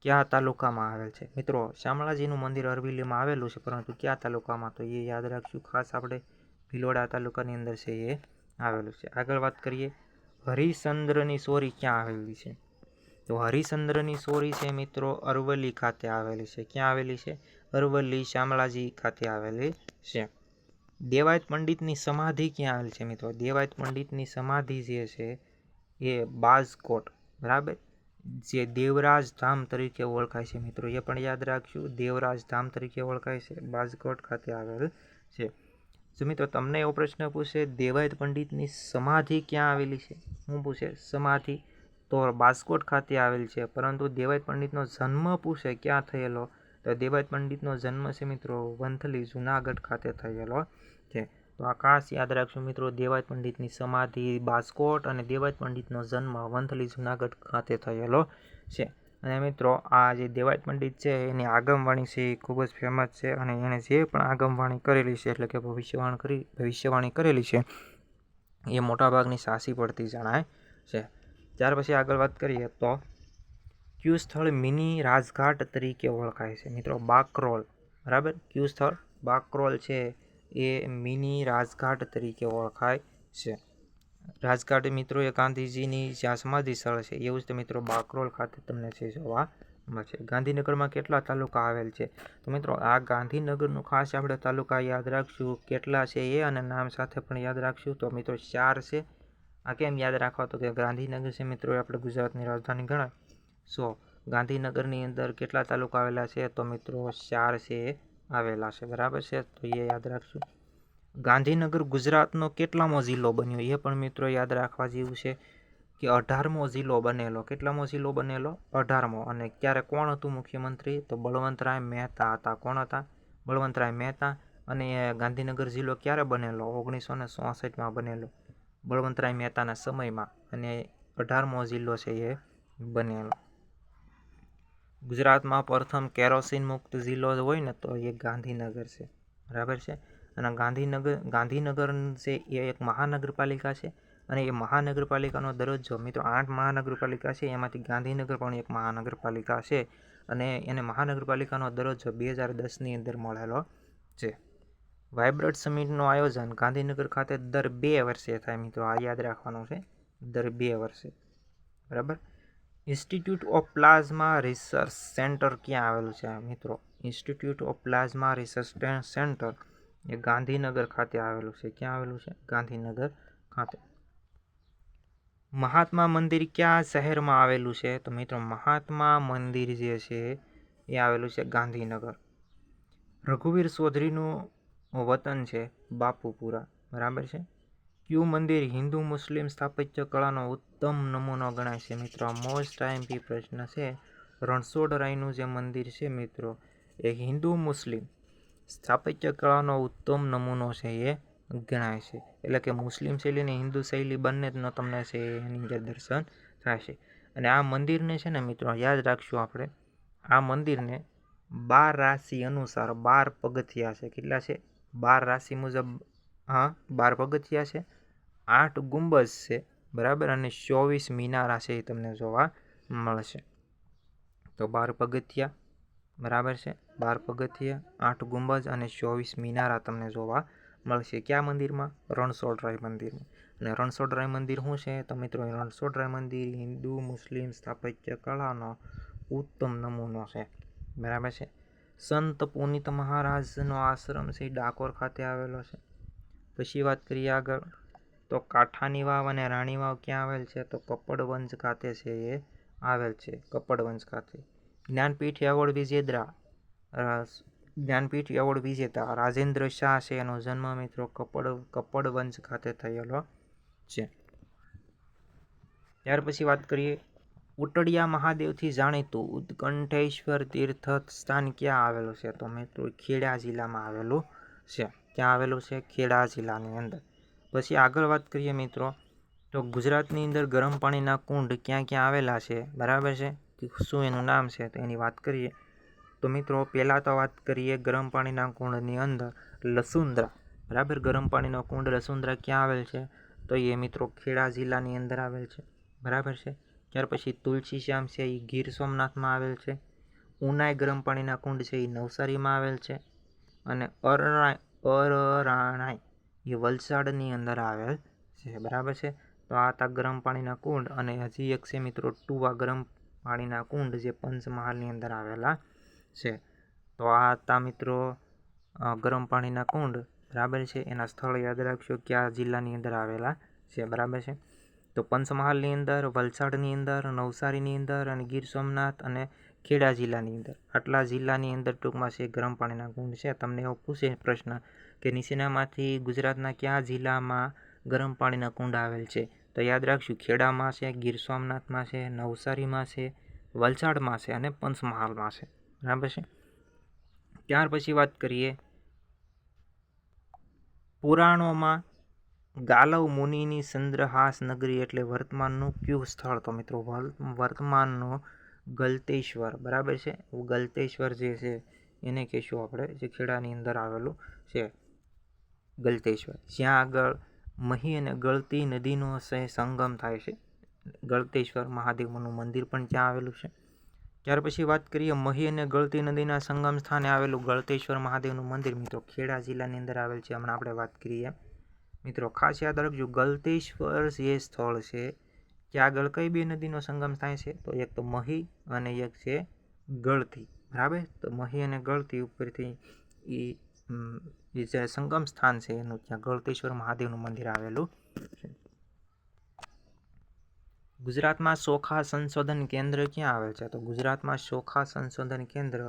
કયા તાલુકામાં આવેલ છે? મિત્રો શામળાજીનું મંદિર અરવલ્લીમાં આવેલું છે, પરંતુ કયા તાલુકામાં? તો એ યાદ રાખશું ખાસ આપણે, ભિલોડા તાલુકાની અંદર છે એ આવેલું છે. આગળ વાત કરીએ, હરિશ્ચંદ્રની સોરી ક્યાં આવેલી છે? તો હરિશ્ચંદ્રની સોરી છે મિત્રો અરવલ્લી ખાતે આવેલી છે. ક્યાં આવેલી છે? અરવલ્લી શામળાજી ખાતે આવેલી છે. દેવાયત પંડિતની સમાધિ ક્યાં આવેલી છે મિત્રો? દેવાયત પંડિતની સમાધિ જે છે એ બાજકોટ, બરાબર, જે દેવરાજ ધામ તરીકે ઓળખાય છે મિત્રો. એ પણ યાદ રાખશું, દેવરાજ ધામ તરીકે ઓળખાય છે, બાજકોટ ખાતે આવેલ છે. જો મિત્રો તમને એવો પ્રશ્ન પૂછે દેવાયત પંડિતની સમાધિ ક્યાં આવેલી છે, શું પૂછે? સમાધિ, તો બાજકોટ ખાતે આવેલ છે. પરંતુ દેવાયત પંડિતનો જન્મ પૂછે ક્યાં થયેલો? તો દેવાયત પંડિતનો જન્મ છે મિત્રો વંથલી જુનાગઢ ખાતે થયેલો છે. તો આ ખાસ યાદ રાખશું મિત્રો, દેવાયત પંડિતની સમાધિ બાજકોટ અને દેવાયત પંડિતનો જન્મ વંથલી જુનાગઢ ખાતે થયેલો છે. અને મિત્રો આ જે દેવાયત પંડિત છે એની આગમવાણી છે એ ખૂબ જ ફેમસ છે, અને એણે જે પણ આગમવાણી કરેલી છે, એટલે કે ભવિષ્યવાણી કરેલી છે, એ મોટાભાગની સાચી પડતી જણાય છે. ત્યાર પછી આગળ વાત કરીએ તો કયું સ્થળ મિની રાજઘાટ તરીકે ઓળખાય છે? મિત્રો બાકરોલ, બરાબર. કયું સ્થળ? બાકરોલ છે એ મિની રાજઘાટ તરીકે ઓળખાય છે. રાજઘાટ મિત્રો એ ગાંધીજીની જ્યાં સમાધિ સ્થળ છે એવું જ મિત્રો બાકરોલ ખાતે તમને છે જોવા મળશે. ગાંધીનગરમાં કેટલા તાલુકા આવેલ છે? તો મિત્રો આ ગાંધીનગરનું ખાસ આપણે તાલુકા યાદ રાખશું, કેટલા છે એ અને નામ સાથે પણ યાદ રાખશું. તો મિત્રો 4 છે. આ કેમ યાદ રાખવા? તો કે ગાંધીનગર છે મિત્રો એ આપણે ગુજરાતની રાજધાની ગણાય. ગાંધીનગરની અંદર કેટલા તાલુકા આવેલા છે? તો મિત્રો 4 છે એ આવેલા છે, બરાબર છે. તો એ યાદ રાખશું. ગાંધીનગર ગુજરાતનો કેટલામો જિલ્લો બન્યો? એ પણ મિત્રો યાદ રાખવા જેવું છે કે 18મો જિલ્લો બનેલો. કેટલામો જિલ્લો બનેલો? 18મો. અને ક્યારે કોણ હતું મુખ્યમંત્રી? તો બળવંતરાય મહેતા હતા. કોણ હતા? બળવંતરાય મહેતા. અને ગાંધીનગર જિલ્લો ક્યારે બનેલો? 1964માં બનેલો, બળવંતરાય મહેતાના સમયમાં. અને 18મો જિલ્લો છે એ બનેલો. ગુજરાતમાં પ્રથમ કેરોસીન મુક્ત જિલ્લો હોય ને તો એ ગાંધીનગર છે, બરાબર છે. અને ગાંધીનગર છે એ એક મહાનગરપાલિકા છે. અને એ મહાનગરપાલિકાનો દરજ્જો મિત્રો 8 મહાનગરપાલિકા છે એમાંથી ગાંધીનગર પણ એક મહાનગરપાલિકા છે. અને એને મહાનગરપાલિકાનો દરજ્જો 2010ની અંદર મળેલો છે. વાઇબ્રન્ટ સમિટનું આયોજન ગાંધીનગર ખાતે દર 2 વર્ષે થાય મિત્રો. આ યાદ રાખવાનું છે, દર 2 વર્ષે, બરાબર. Institute of Plasma Research Centre ક્યાં આવેલું છે મિત્રો? Institute of Plasma Research Centre એ ગાંધીનગર ખાતે આવેલું છે. ક્યાં આવેલું છે? ગાંધીનગર ખાતે. મહાત્મા મંદિર કયા શહેરમાં આવેલું છે? તો મિત્રો મહાત્મા મંદિર જે છે એ આવેલું છે ગાંધીનગર. રઘુવીર ચૌધરીનું વતન છે બાપુપુરા, બરાબર છે. કયું મંદિર હિન્દુ મુસ્લિમ સ્થાપત્ય કળાનો ઉત્તમ નમૂનો ગણાય છે? મિત્રો મોસ્ટ આઈએમપી પ્રશ્ન છે. રણછોડરાયનું જે મંદિર છે મિત્રો એ હિન્દુ મુસ્લિમ સ્થાપત્ય કળાનો ઉત્તમ નમૂનો છે એ ગણાય છે. એટલે કે મુસ્લિમ શૈલી અને હિન્દુ શૈલી બંને જ તમને છે એની અંદર દર્શન થાય છે. અને આ મંદિરને છે ને મિત્રો યાદ રાખશું આપણે, આ મંદિરને 12 રાશિ અનુસાર 12 પગથિયા છે. કેટલા છે? 12 રાશિ મુજબ 12 પગથિયા છે, 8 ગુંબજ છે, બરાબર. અને 24 મિનારા છે એ તમને જોવા મળશે. તો 12 પગથિયા, બરાબર છે. 12 પગથિયા, 8 ગુંબજ અને 24 મિનારા તમને જોવા મળશે. કયા મંદિરમાં? રણછોડરાય મંદિરમાં. અને રણછોડરાય મંદિર શું છે? તો મિત્રો રણછોડરાય મંદિર હિન્દુ મુસ્લિમ સ્થાપત્ય કળાનો ઉત્તમ નમૂનો છે, બરાબર છે. સંત પુનિત મહારાજનો આશ્રમ છે ડાકોર ખાતે આવેલો છે. પછી વાત કરીએ આગળ તો કાંઠાની વાવ અને રાણી વાવ ક્યાં આવેલ છે? તો કપડવંજ ખાતે છે એ આવેલ છે, કપડવંજ ખાતે. જ્ઞાનપીઠ એવોર્ડ વિજેતા રાજેન્દ્ર શાહ છે એનો જન્મ મિત્રો કપડવંજ ખાતે થયેલો છે. ત્યાર પછી વાત કરીએ ઉટડિયા મહાદેવથી જાણીતું ઉત્કંઠેશ્વર તીર્થ સ્થાન ક્યાં આવેલું છે? તો મિત્રો ખેડા જિલ્લામાં આવેલું છે. ક્યાં આવેલું છે? ખેડા જિલ્લાની અંદર. પછી આગળ વાત કરીએ મિત્રો તો ગુજરાતની અંદર ગરમ પાણીના કુંડ ક્યાં ક્યાં આવેલા છે, બરાબર છે. શું એનું નામ છે તો એની વાત કરીએ તો મિત્રો પહેલાં તો વાત કરીએ ગરમ પાણીના કુંડની અંદર લસુંદ્રા, બરાબર. ગરમ પાણીનો કુંડ લસુંદ્રા ક્યાં આવેલ છે? તો એ મિત્રો ખેડા જિલ્લાની અંદર આવેલ છે, બરાબર છે. ત્યાર પછી તુલસીશ્યામ છે એ ગીર સોમનાથમાં આવેલ છે. ઉનાઈ ગરમ પાણીના કુંડ છે એ નવસારીમાં આવેલ છે. અને અરરાણાઈ એ વલસાડની અંદર આવેલ છે, બરાબર છે. તો આ હતા ગરમ પાણીના કુંડ. અને હજી એક છે મિત્રો ટુવા ગરમ પાણીના કુંડ જે પંચમહાલની અંદર આવેલા છે. તો આ હતા મિત્રો ગરમ પાણીના કુંડ, બરાબર છે. એના સ્થળ યાદ રાખશો કયા જિલ્લાની અંદર આવેલા છે, બરાબર છે. તો પંચમહાલની અંદર, વલસાડની અંદર, નવસારીની અંદર અને ગીર સોમનાથ અને ખેડા જિલ્લાની અંદર, આટલા જિલ્લાની અંદર ટૂંકમાં છે ગરમ પાણીના કુંડ છે. તમને એવો પૂછે પ્રશ્ન કે નીચેનામાંથી ગુજરાતના કયા જિલ્લામાં ગરમ પાણીના કુંડ આવેલ છે? તો યાદ રાખશું ખેડામાં છે, ગીર સોમનાથમાં છે, નવસારીમાં છે, વલસાડમાં છે અને પંચમહાલમાં છે, બરાબર છે. ત્યાર પછી વાત કરીએ પુરાણોમાં ગાલવ મુનિની ચંદ્રહાસ નગરી એટલે વર્તમાનનું કયું સ્થળ? તો મિત્રો વર્તમાનનું ગલતેશ્વર, બરાબર છે. ગલતેશ્વર જે છે એને કહેશું આપણે, જે ખેડાની અંદર આવેલું છે ગલતેશ્વર, જ્યાં આગળ મહી અને ગળતી નદીનો સંગમ થાય છે. ગળતેશ્વર મહાદેવનું મંદિર પણ ત્યાં આવેલું છે. ત્યાર પછી વાત કરીએ મહી અને ગળતી નદીના સંગમ સ્થાને આવેલું ગળતેશ્વર મહાદેવનું મંદિર મિત્રો ખેડા જિલ્લાની અંદર આવેલ છે. હમણાં આપણે વાત કરીએ મિત્રો, ખાસ યાદ રાખજો ગળતેશ્વર જે સ્થળ છે ત્યાં આગળ કઈ બે નદીનો સંગમ થાય છે, તો એક તો મહી અને એક છે ગળતી. બરાબર, તો મહી અને ગળતી ઉપરથી એ જે સંગમ સ્થાન છે એનું ત્યાં ગળતેશ્વર મહાદેવનું મંદિર આવેલું છે. ગુજરાતમાં ચોખા સંશોધન કેન્દ્ર ક્યાં આવેલ છે? તો ગુજરાતમાં ચોખા સંશોધન કેન્દ્ર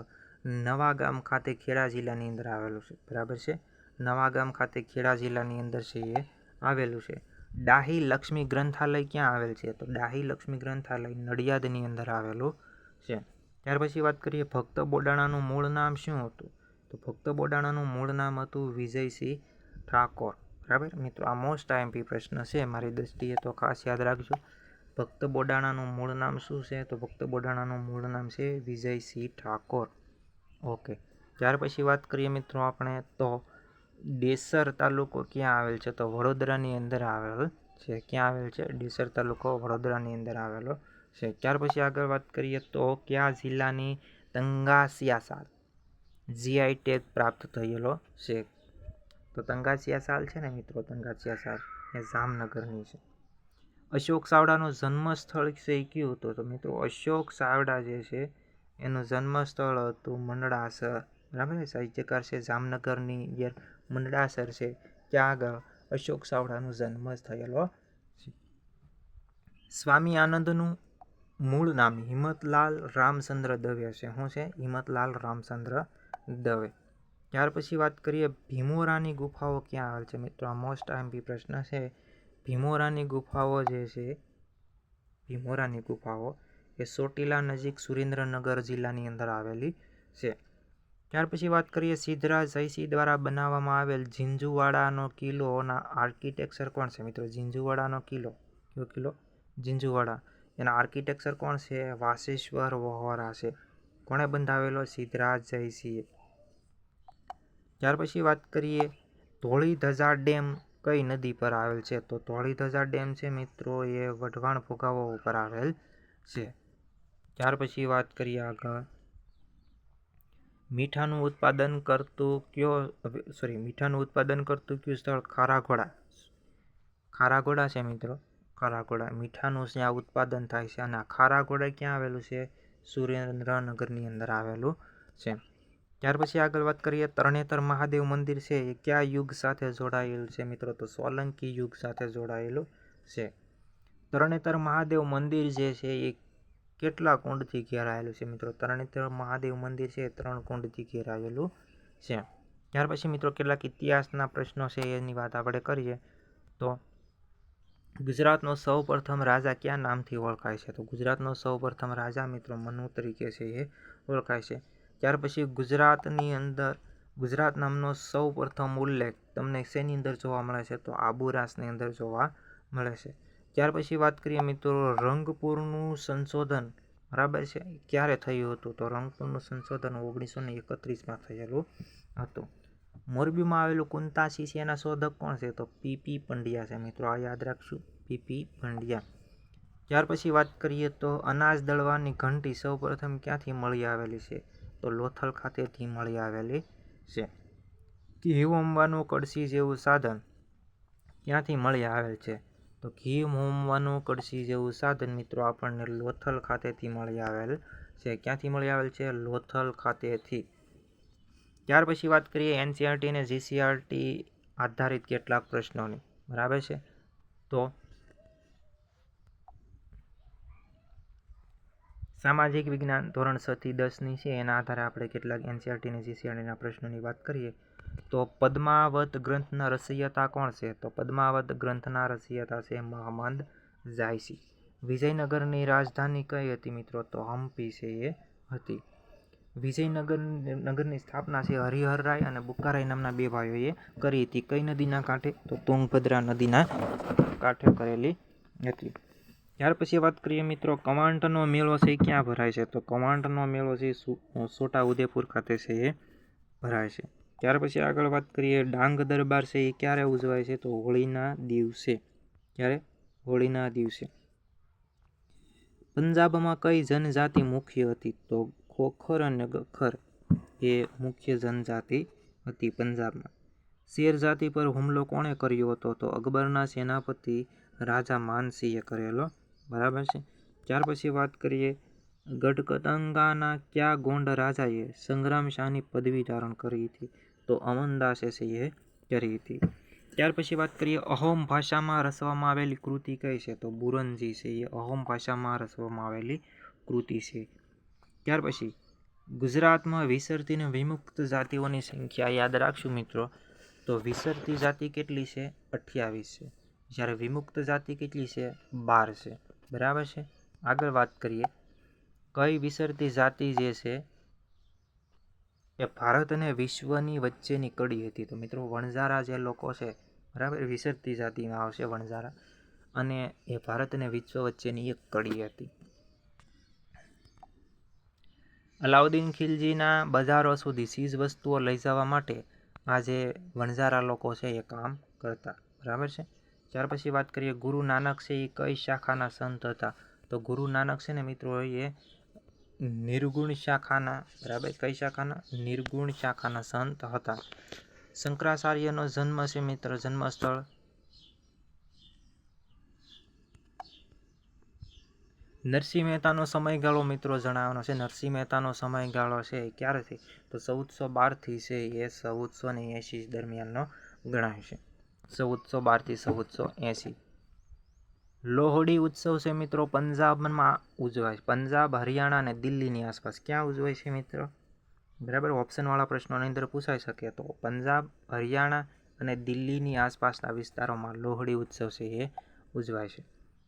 નવા ગામ ખાતે ખેડા જિલ્લાની અંદર આવેલું છે. બરાબર છે, નવા ગામ ખાતે ખેડા જિલ્લાની અંદર છે એ આવેલું છે. ડાહી લક્ષ્મી ગ્રંથાલય ક્યાં આવેલ છે? તો ડાહી લક્ષ્મી ગ્રંથાલય નડિયાદની અંદર આવેલું છે. ત્યાર પછી વાત કરીએ ભક્ત બોડાણાનું મૂળ નામ શું હતું? તો ભક્ત બોડાણાનું મૂળ નામ હતું વિજયસિંહ ઠાકોર. બરાબર મિત્રો, આ મોસ્ટ આઈએમપી પ્રશ્ન છે મારી દ્રષ્ટિએ, તો ખાસ યાદ રાખજો. ભક્ત બોડાણાનું મૂળ નામ શું છે? તો ભક્ત બોડાણાનું મૂળ નામ છે વિજયસિંહ ઠાકોર. ઓકે, ત્યાર પછી વાત કરીએ મિત્રો આપણે તો ડેસર તાલુકો ક્યાં આવેલ છે? તો વડોદરાની અંદર આવેલ છે. ક્યાં આવેલ છે? ડેસર તાલુકો વડોદરાની અંદર આવેલો છે. ત્યાર પછી આગળ વાત કરીએ તો કયા જિલ્લાની તંગાસિયા સાલ જીઆઈ ટેગ પ્રાપ્ત થયેલો છે? તો તંગાસિયા સાલ છે ને મિત્રો, તંગાસિયા સાલ એ જામનગરની છે. અશોક ચાવડાનું જન્મસ્થળ છે એ કયું હતું? તો મિત્રો અશોક ચાવડા જે છે એનું જન્મસ્થળ હતું મંડળાસર. બરાબર, સાહિત્યકાર છે જામનગરની જે મંડળાસર છે ત્યાં આગળ અશોક ચાવડાનો જન્મ થયેલો છે. સ્વામી આનંદનું મૂળ નામ હિંમતલાલ રામચંદ્ર દવે છે. શું છે? હિંમતલાલ રામચંદ્ર દવે. ત્યાર પછી વાત કરીએ ભીમોરાની ગુફાઓ ક્યાં આવેલ છે? મિત્રો આ મોસ્ટ આઈએમપી પ્રશ્ન છે. ભીમોરાની ગુફાઓ જે છે, ભીમોરાની ગુફાઓ એ ચોટીલા નજીક સુરેન્દ્રનગર જિલ્લાની અંદર આવેલી છે. ત્યાર પછી વાત કરીએ સિદ્ધરાજ જયસિંહ દ્વારા બનાવવામાં આવેલ ઝીંઝુવાડાનો કિલ્લોના આર્કિટેક્ચર કોણ છે? મિત્રો ઝીંઝુવાડાનો કિલ્લો, કયો કિલ્લો? ઝીંઝુવાડા. એના આર્કિટેક્ચર કોણ છે? વાસેશ્વર વહોરા છે. કોણે બંધાવેલો? સિદ્ધરાજ જયસિંહે. ત્યાર પછી વાત કરીએ ધોળીધજા ડેમ કઈ નદી પર આવેલ છે? તો ધોળીધજા ડેમ છે મિત્રો એ વઢવાણ ભોગાવો ઉપર આવેલ છે. ત્યાર પછી વાત કરીએ આગળ મીઠાનું ઉત્પાદન કરતું કયું સ્થળ? ખારાઘોડા. ખારાઘોડા છે મિત્રો, ખારાઘોડા મીઠાનું ત્યાં ઉત્પાદન થાય છે. અને ખારાઘોડા ક્યાં આવેલું છે? સુરેન્દ્રનગરની અંદર આવેલું છે. ત્યાર પછી આગળ વાત કરીએ તરણેતર મહાદેવ મંદિર છે એ કયા યુગ સાથે જોડાયેલું છે? મિત્રો તો સોલંકી યુગ સાથે જોડાયેલું છે. તરણેતર મહાદેવ મંદિર જે છે એ કેટલા કુંડથી ઘેરાયેલું છે? મિત્રો તરણેતર મહાદેવ મંદિર છે એ 3 કુંડથી ઘેરાયેલું છે. ત્યાર પછી મિત્રો કેટલાક ઇતિહાસના પ્રશ્નો છે એની વાત આપણે કરીએ તો ગુજરાતનો સૌ પ્રથમ રાજા કયા નામથી ઓળખાય છે? તો ગુજરાતનો સૌ પ્રથમ રાજા મિત્રો મનુ તરીકે છે એ ઓળખાય છે. ત્યાર પછી ગુજરાતની અંદર ગુજરાત નામનો સૌ પ્રથમ ઉલ્લેખ તમને શેની અંદર જોવા મળે છે? તો આબુરાસની અંદર જોવા મળે છે. ત્યાર પછી વાત કરીએ મિત્રો રંગપુરનું સંશોધન, બરાબર છે, ક્યારે થયું હતું? તો રંગપુરનું સંશોધન 1931માં થયેલું હતું. મોરબીમાં આવેલું કુંતાસી છે એના શોધક કોણ છે? તો પીપી પંડ્યા છે. મિત્રો આ યાદ રાખશું, પીપી પંડ્યા. ત્યાર પછી વાત કરીએ તો અનાજ દળવાની ઘંટી સૌ પ્રથમ ક્યાંથી મળી આવેલી છે? તો લોથલ ખાતેથી મળી આવેલી છે. ઘી હોમવાનું કળશી જેવું સાધન ક્યાંથી મળી આવેલ છે? તો ઘી હોમવાનું કળશી જેવું સાધન મિત્રો આપણને લોથલ ખાતેથી મળી આવેલ છે. ક્યાંથી મળી આવેલ છે? લોથલ ખાતેથી. ત્યાર પછી વાત કરીએ એનસીઆરટી અને જીસીઆરટી આધારિત કેટલાક પ્રશ્નોની. બરાબર છે, તો સામાજિક વિજ્ઞાન ધોરણ 6 થી 10ની છે એના આધારે આપણે કેટલાક એનસીઆરટી અને જીસીઆરટીના પ્રશ્નોની વાત કરીએ તો પદ્માવત ગ્રંથના રચયિતા કોણ છે? તો પદ્માવત ગ્રંથના રચયિતા છે મોહમ્મદ જાયસી. વિજયનગરની રાજધાની કઈ હતી મિત્રો? તો હમ્પી છે એ હતી. વિજયનગરની સ્થાપના છે હરિહરરાય અને બુક્કારાય નામના 2 ભાઈઓએ કરી હતી. કઈ નદીના કાંઠે? તો તુંગભદ્રા નદીના કાંઠે કરેલી હતી. ત્યાર પછી વાત કરીએ મિત્રો કવાંટનો મેળો છે એ ક્યાં ભરાય છે? તો કવાંટનો મેળો છે છોટા ઉદેપુર ખાતે છે એ ભરાય છે. ત્યાર પછી આગળ વાત કરીએ ડાંગ દરબાર છે એ ક્યારે ઉજવાય છે? તો હોળીના દિવસે. ક્યારે? હોળીના દિવસે. પંજાબમાં કઈ જનજાતિ મુખ્ય હતી? તો ખોખર અને ગખર એ મુખ્ય જનજાતિ હતી પંજાબમાં. શેર જાતિ પર હુમલો કોણે કર્યો હતો? તો અકબરના સેનાપતિ રાજા માનસિંહે કરેલો. બરાબર છે. ત્યાર પછી વાત કરીએ ગઢકતંગાના કયા ગોંડ રાજાએ સંગ્રામ શાહની પદવી ધારણ કરી હતી? તો અમનદાસે એ કરી હતી. ત્યાર પછી વાત કરીએ અહોમ ભાષામાં રચવામાં આવેલી કૃતિ કઈ છે? તો બુરનજી છે એ અહોમ ભાષામાં રચવામાં આવેલી કૃતિ છે. ત્યાર પછી ગુજરાતમાં વિસરતી અને વિમુક્ત જાતિઓની સંખ્યા યાદ રાખશું મિત્રો. તો વિસરતી જાતિ કેટલી છે? 28 છે. જ્યારે વિમુક્ત જાતિ કેટલી છે? 12 છે. બરાબર છે. આગળ વાત કરીએ કઈ વિસરતી જાતિ જે છે એ ભારત અને વિશ્વની વચ્ચેની કડી હતી? તો મિત્રો વણઝારા જે લોકો છે બરાબર વિસરતી જાતિમાં આવશે વણઝારા, અને એ ભારત અને વિશ્વ વચ્ચેની એક કડી હતી. અલાઉદ્દીન ખિલજીના બજારો સુધી ચીજ વસ્તુઓ લઈ જવા માટે આ જે વણઝારા લોકો છે એ કામ કરતા. બરાબર છે. ત્યાર પછી વાત કરીએ ગુરુ નાનક છે એ કઈ શાખાના સંત હતા? તો ગુરુ નાનક છે ને મિત્રો એ નિર્ગુણ શાખાના, બરાબર કઈ શાખાના? નિર્ગુણ શાખાના સંત હતા. શંકરાચાર્યનો જન્મ છે મિત્ર જન્મસ્થળ નરસિંહ મહેતાનો સમયગાળો મિત્રો જણાવવાનો છે. નરસિંહ મહેતાનો સમયગાળો છે એ ક્યારેથી? તો 1412 છે એ 1480 દરમિયાનનો ગણાય છે. 1412 થી 1480. લોહડી ઉત્સવ છે મિત્રો પંજાબમાં ઉજવાય. પંજાબ, હરિયાણા અને દિલ્હીની આસપાસ ક્યાં ઉજવાય છે મિત્રો? બરાબર ઓપ્શનવાળા પ્રશ્નોની અંદર પૂછાઈ શકે. તો પંજાબ, હરિયાણા અને દિલ્હીની આસપાસના વિસ્તારોમાં લોહડી ઉત્સવ છે એ ઉજવાય છે.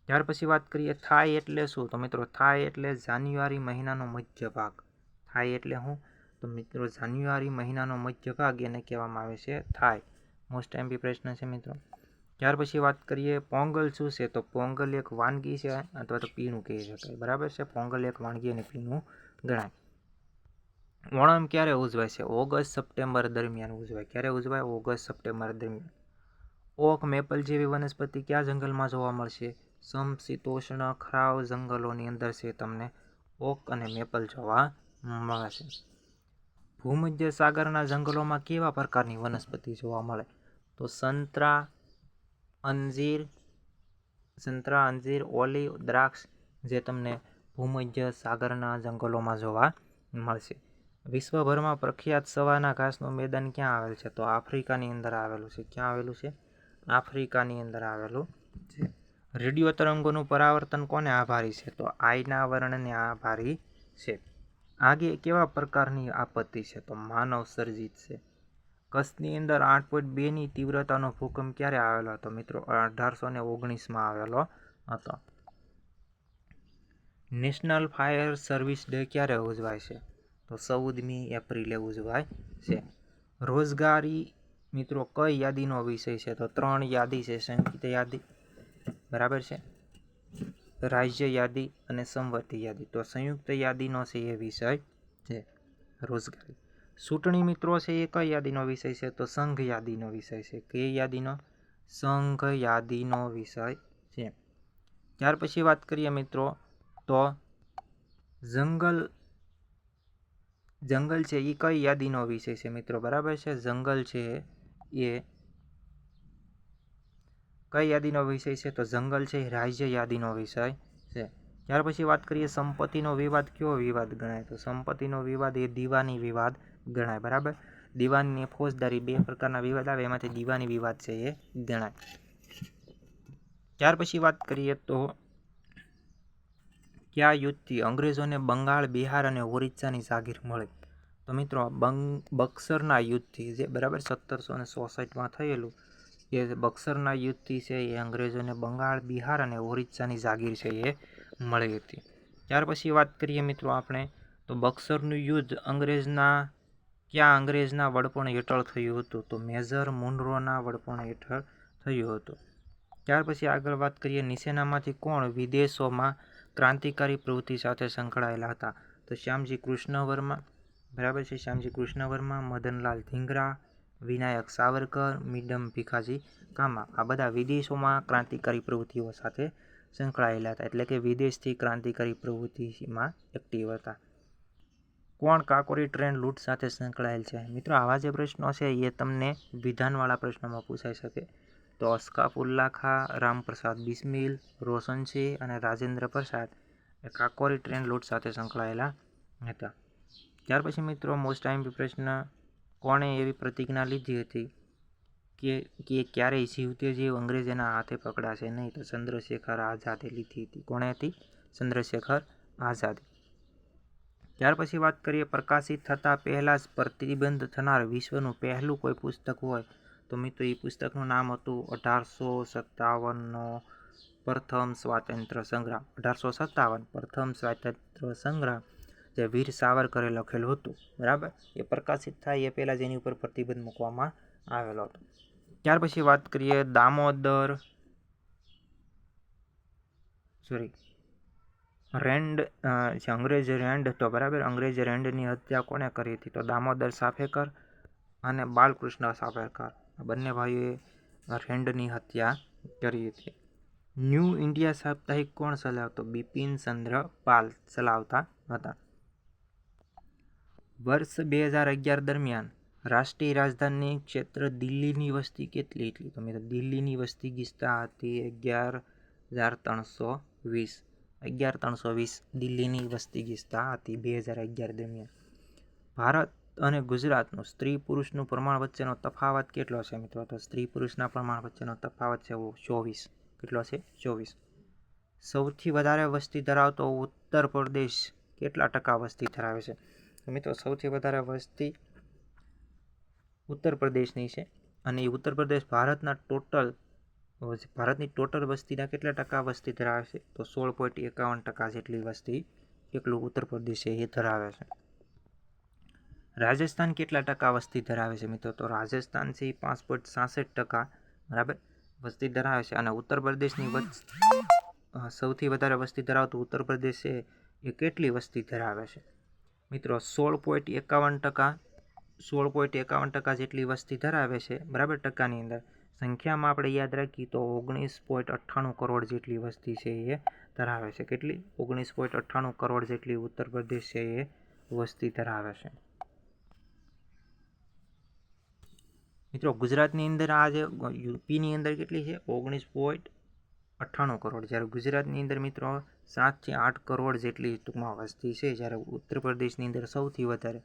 ત્યાર પછી વાત કરીએ થાઈ એટલે શું? તો મિત્રો થાઈ એટલે જાન્યુઆરી મહિનાનો મધ્ય ભાગ. થાઈ એટલે શું? તો મિત્રો જાન્યુઆરી મહિનાનો મધ્ય ભાગ એને કહેવામાં આવે છે થાઈ. મોસ્ટ એમપી પ્રશ્ન છે મિત્રો. ત્યાર પછી વાત કરીએ પોંગલ શું છે? તો પોંગલ એક વાનગી છે અથવા તો પીણું કહી શકાય. બરાબર છે. પોંગલ એક વાનગી અને પીણું ગણાય. ઓણમ ક્યારે ઉજવાય છે? ઓગસ્ટ સપ્ટેમ્બર દરમિયાન ઉજવાય. ક્યારે ઉજવાય? ઓગસ્ટ સપ્ટેમ્બર દરમિયાન. ઓક, મેપલ જેવી વનસ્પતિ કયા જંગલમાં જોવા મળશે? સમશીતોષ્ણ ખરાવ જંગલોની અંદર છે તમને ઓક અને મેપલ જોવા મળે છે. ભૂમધ્ય સાગરના જંગલોમાં કેવા પ્રકારની વનસ્પતિ જોવા મળે? તો સંતરા, અંજીર, ઓલિવ, દ્રાક્ષ જે તમને ભૂમધ્ય સાગરના જંગલોમાં જોવા મળશે. વિશ્વભરમાં પ્રખ્યાત સવાના ઘાસનું મેદાન ક્યાં આવેલ છે? તો આફ્રિકાની અંદર આવેલું છે. ક્યાં આવેલું છે? આફ્રિકાની અંદર આવેલું છે. રેડિયો તરંગોનું પરાવર્તન કોને આભારી છે? તો આઈના વર્ણને આભારી છે. આગે કેવા પ્રકારની આપત્તિ છે? તો માનવ સર્જિત છે. કચ્છની અંદર 8.2ની તીવ્રતાનો ભૂકંપ ક્યારે આવેલો હતો? મિત્રો 1819માં આવેલો હતો. નેશનલ ફાયર સર્વિસ ડે ક્યારે ઉજવાય છે? તો 14મી એપ્રિલે ઉજવાય છે. રોજગારી મિત્રો કઈ યાદીનો વિષય છે? તો 3 યાદી છે. સંયુક્ત યાદી, બરાબર છે, રાજ્ય યાદી અને સંવર્તી યાદી. તો સંયુક્ત યાદીનો છે એ વિષય છે રોજગારી. ચૂંટણી મિત્રો છે એ કઈ યાદીનો વિષય છે? તો સંઘ યાદીનો વિષય છે. કઈ યાદીનો? સંઘ યાદીનો વિષય છે. ત્યાર પછી વાત કરીએ મિત્રો તો જંગલ છે એ કઈ યાદીનો વિષય છે મિત્રો? બરાબર છે. જંગલ છે એ કઈ યાદીનો વિષય છે? તો જંગલ છે રાજ્ય યાદીનો વિષય છે. ત્યાર પછી વાત કરીએ સંપત્તિનો વિવાદ કયો વિવાદ ગણાય? તો સંપત્તિનો વિવાદ એ દીવાની વિવાદ ગણાય. બરાબર. દીવાની અને ફોજદારી 2 પ્રકારના વિવાદ આવે એમાંથી દીવાની વિવાદ છે એ ગણાય. ત્યાર પછી વાત કરીએ તો કયા યુદ્ધથી અંગ્રેજોને બંગાળ, બિહાર અને ઓરિસ્સાની જાગીર મળી? તો મિત્રો બક્સરના યુદ્ધથી, જે બરાબર 1766માં થયેલું એ બક્સરના યુદ્ધથી છે એ અંગ્રેજોને બંગાળ, બિહાર અને ઓરિસ્સાની જાગીર છે એ મળી હતી. ત્યાર પછી વાત કરીએ મિત્રો આપણે તો બક્સરનું યુદ્ધ કયા અંગ્રેજના વડપણ હેઠળ થયું હતું? તો મેજર મુનરોના વડપણ હેઠળ થયું હતું. ત્યાર પછી આગળ વાત કરીએ નીચેનામાંથી કોણ વિદેશોમાં ક્રાંતિકારી પ્રવૃત્તિ સાથે સંકળાયેલા હતા? તો શ્યામજી કૃષ્ણ વર્મા, બરાબર છે, શ્યામજી કૃષ્ણ વર્મા, મદનલાલ ધીંગરા, વિનાયક સાવરકર, મીડમ ભીખાજી કામા. આ બધા વિદેશોમાં ક્રાંતિકારી પ્રવૃત્તિઓ સાથે સંકળાયેલા હતા, એટલે કે વિદેશથી ક્રાંતિકારી પ્રવૃત્તિમાં એક્ટિવ હતા. કોણ કાકોરી ટ્રેન લૂંટ સાથે સંકળાયેલ છે? મિત્રો, આવા જે પ્રશ્નો છે એ તમને વિધાનવાળા પ્રશ્નોમાં પૂછાઈ શકે. તો અસ્કાફ ઉલ્લા ખાં, રામપ્રસાદ બિસ્મિલ, રોશનસિંહ અને રાજેન્દ્ર પ્રસાદ એ કાકોરી ટ્રેન લૂંટ સાથે સંકળાયેલા હતા. ત્યાર પછી મિત્રો મોસ્ટ આઈએમપી પ્રશ્ન, કોણે એવી પ્રતિજ્ઞા લીધી હતી કે ક્યારેય જીવતે જીવ અંગ્રેજોના હાથે પકડાશે નહીં? તો ચંદ્રશેખર આઝાદે લીધી હતી. કોણે હતી? ચંદ્રશેખર આઝાદ. ત્યાર પછી વાત કરીએ, પ્રકાશિત થતાં પહેલાં જ પ્રતિબંધ થનાર વિશ્વનું પહેલું કોઈ પુસ્તક હોય તો મિત્રો એ પુસ્તકનું નામ હતું 1857નો પ્રથમ સ્વાતંત્ર્ય સંગ્રામ. 1857 પ્રથમ સ્વાતંત્ર્ય સંગ્રામ જે વીર સાવરકરે લખેલું હતું. બરાબર, એ પ્રકાશિત થાય એ પહેલાં જ એની ઉપર પ્રતિબંધ મૂકવામાં આવેલો હતો. ત્યાર પછી વાત કરીએ, અંગ્રેજ રેન્ડની હત્યા કોણે કરી હતી? તો દામોદર સાફેકર અને બાલકૃષ્ણ સાફેકર આ બંને ભાઈઓએ રેન્ડની હત્યા કરી હતી. ન્યૂ ઇન્ડિયા સાપ્તાહિક કોણ ચલાવતો? બિપિનચંદ્ર પાલ ચલાવતા હતા. વર્ષ 2011 દરમિયાન રાષ્ટ્રીય રાજધાની ક્ષેત્ર દિલ્હીની વસ્તી કેટલી હતી? તો મિત્રો દિલ્હીની વસ્તી ગીચતા હતી 11,320 દિલ્હીની વસ્તી ગીચતા હતી 2011 દરમિયાન. ભારત અને ગુજરાતનું સ્ત્રી પુરુષનું પ્રમાણ વચ્ચેનો તફાવત કેટલો છે મિત્રો? તો સ્ત્રી પુરુષના પ્રમાણ વચ્ચેનો તફાવત છે 24. કેટલો છે? 24. સૌથી વધારે વસ્તી ધરાવતો ઉત્તર પ્રદેશ કેટલા ટકા વસ્તી ધરાવે છે? તો મિત્રો સૌથી વધારે વસ્તી ઉત્તર પ્રદેશની છે અને એ ઉત્તર પ્રદેશ ભારતની ટોટલ વસ્તીના કેટલા ટકા વસ્તી ધરાવે છે? તો 16.51% જેટલી વસ્તી એટલું ઉત્તર પ્રદેશ એ ધરાવે છે. રાજસ્થાન કેટલા ટકા વસ્તી ધરાવે છે મિત્રો? તો રાજસ્થાન છે 5.66%, બરાબર, વસ્તી ધરાવે છે. અને ઉત્તર પ્રદેશની સૌથી વધારે વસ્તી ધરાવતું ઉત્તર પ્રદેશ છે એ કેટલી વસ્તી ધરાવે છે મિત્રો? 16.51% જેટલી વસ્તી ધરાવે છે, બરાબર, ટકાની અંદર. સંખ્યામાં આપણે યાદ રાખીએ તો 19.98 કરોડ જેટલી વસ્તી છે એ ધરાવે છે. કેટલી? 19.98 કરોડ જેટલી ઉત્તર પ્રદેશ છે એ વસ્તી ધરાવે છે. મિત્રો ગુજરાતની અંદર આ જે યુપીની અંદર કેટલી છે? 19.98 કરોડ. જ્યારે ગુજરાતની અંદર મિત્રો 7 થી 8 કરોડ જેટલી ટૂંકમાં વસ્તી છે, જ્યારે ઉત્તર પ્રદેશની અંદર સૌથી વધારે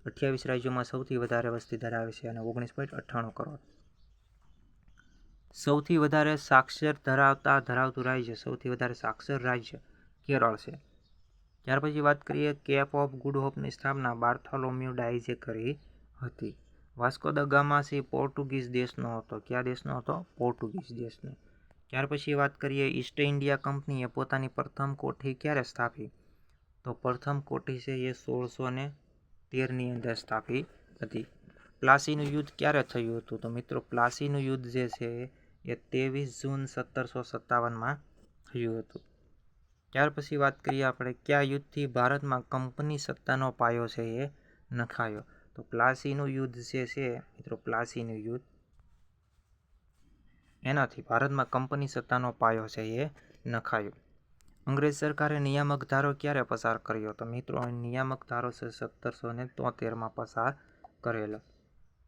28 રાજ્યોમાં સૌથી વધારે વસ્તી ધરાવે છે અને 19.98 કરોડ. સૌથી વધારે સાક્ષર ધરાવતું રાજ્ય, સૌથી વધારે સાક્ષર રાજ્ય કેરળ છે. ત્યાર પછી વાત કરીએ, કેપ ઓફ ગુડ હોપની સ્થાપના બાર્થોલોમ્યુ ડાઇઝે કરી હતી. વાસ્કો દ ગામા છે પોર્ટુગીઝ દેશનો હતો. કયા દેશનો હતો? પોર્ટુગીઝ દેશનો. ત્યાર પછી વાત કરીએ, ઈસ્ટ ઇન્ડિયા કંપનીએ પોતાની પ્રથમ કોઠી ક્યારે સ્થાપી? તો પ્રથમ કોઠી છે એ 1613ની અંદર સ્થાપી હતી. પ્લાસીનું યુદ્ધ ક્યારે થયું હતું? તો મિત્રો પ્લાસીનું યુદ્ધ જે છે એ 23 જૂન 1757માં થયું હતું. ત્યાર પછી વાત કરીએ આપણે, કયા યુદ્ધથી ભારતમાં કંપની સત્તાનો પાયો છે એ નખાયો? તો પ્લાસીનું યુદ્ધ જે છે મિત્રો, પ્લાસીનું યુદ્ધ, એનાથી ભારતમાં કંપની સત્તાનો પાયો છે એ નખાયો. અંગ્રેજ સરકારે નિયામક ધારો ક્યારે પસાર કર્યો? તો મિત્રો નિયામક ધારો છે 1773માં પસાર કરેલો.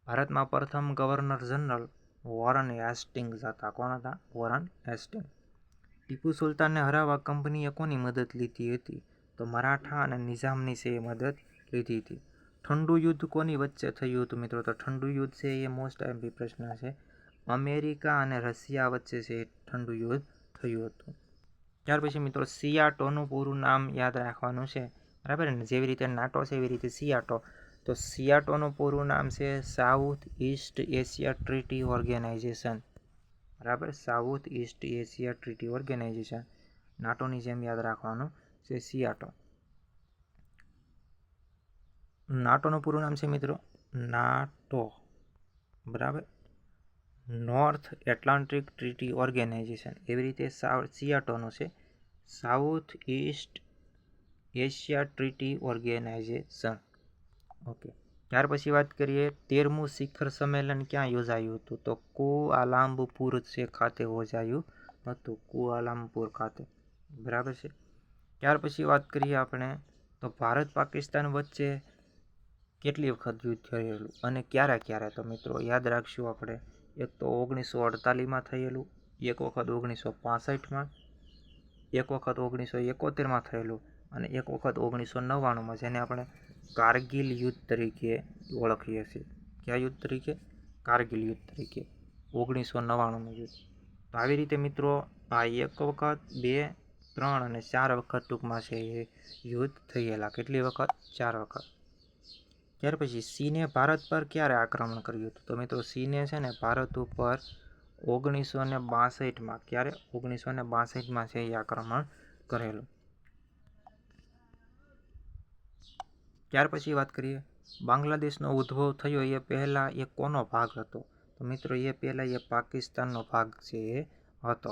ભારતમાં પ્રથમ ગવર્નર જનરલ વોરન હેસ્ટિંગ્સ હતા. કોણ હતા? Warren Hastings. ટીપુ સુલતાનને હરાવવા કંપનીએ કોની મદદ લીધી હતી? તો મરાઠા અને નિઝામની છે એ મદદ લીધી હતી. ઠંડુ યુદ્ધ કોની વચ્ચે થયું હતું મિત્રો? તો ઠંડુ યુદ્ધ છે એ મોસ્ટ આઈએમપી પ્રશ્ન છે. અમેરિકા અને રશિયા વચ્ચે છે ઠંડુ યુદ્ધ થયું હતું. ત્યાર પછી મિત્રો સિયાટોનું પૂરું નામ યાદ રાખવાનું છે, બરાબર ને? જેવી રીતે નાટો છે એવી રીતે સિયાટો. તો સિયાટોનું પૂરું નામ છે South East Asia treaty Organization, બરાબર, South East Asia treaty Organization. નાટોની જેમ યાદ રાખવાનું છે સિયાટો. નાટોનું પૂરું નામ છે મિત્રો નાટો, બરાબર, નોર્થ એટલાન્ટિક ટ્રીટી ઓર્ગેનાઇઝેશન. એવી રીતે સિયાટોનું છે South East Asia treaty organization. Okay. ત્યાર પછી વાત કરીએ, 13મું શિખર સંમેલન ક્યાં યોજાયું હતું? તો કુઆલાલંપુર ખાતે યોજાયું હતું કુઆલાલંપુર ખાતે, બરાબર છે. ત્યાર પછી વાત કરીએ આપણે તો ભારત પાકિસ્તાન વચ્ચે કેટલી વખત યુદ્ધ થયેલું અને ક્યારે ક્યારે, તો મિત્રો યાદ રાખશું આપણે. એક તો 1948માં થયેલું, એક વખત 1965માં, એક વખત 1971માં થયેલું અને એક વખત 1999માં, જેને આપણે કારગિલ યુદ્ધ તરીકે ઓળખીએ છીએ. કયા યુદ્ધ તરીકે? કારગિલ યુદ્ધ તરીકે, 1999નું યુદ્ધ. તો આવી રીતે મિત્રો આ 1 વખત, 2, 3 અને 4 વખત ટૂંકમાં છે એ યુદ્ધ થયેલા. કેટલી વખત? 4 વખત. ત્યાર પછી ચીને ભારત પર ક્યારે આક્રમણ કર્યું હતું? તો મિત્રો ચીને છે ને ભારત ઉપર 1962માં, ક્યારે? 1962માં છે એ આક્રમણ કરેલું. ત્યાર પછી વાત કરીએ બાંગ્લાદેશનો ઉદ્ભવ થયો એ પહેલા એ કોનો ભાગ હતો? તો મિત્રો એ પહેલા એ પાકિસ્તાનનો ભાગ છે એ હતો.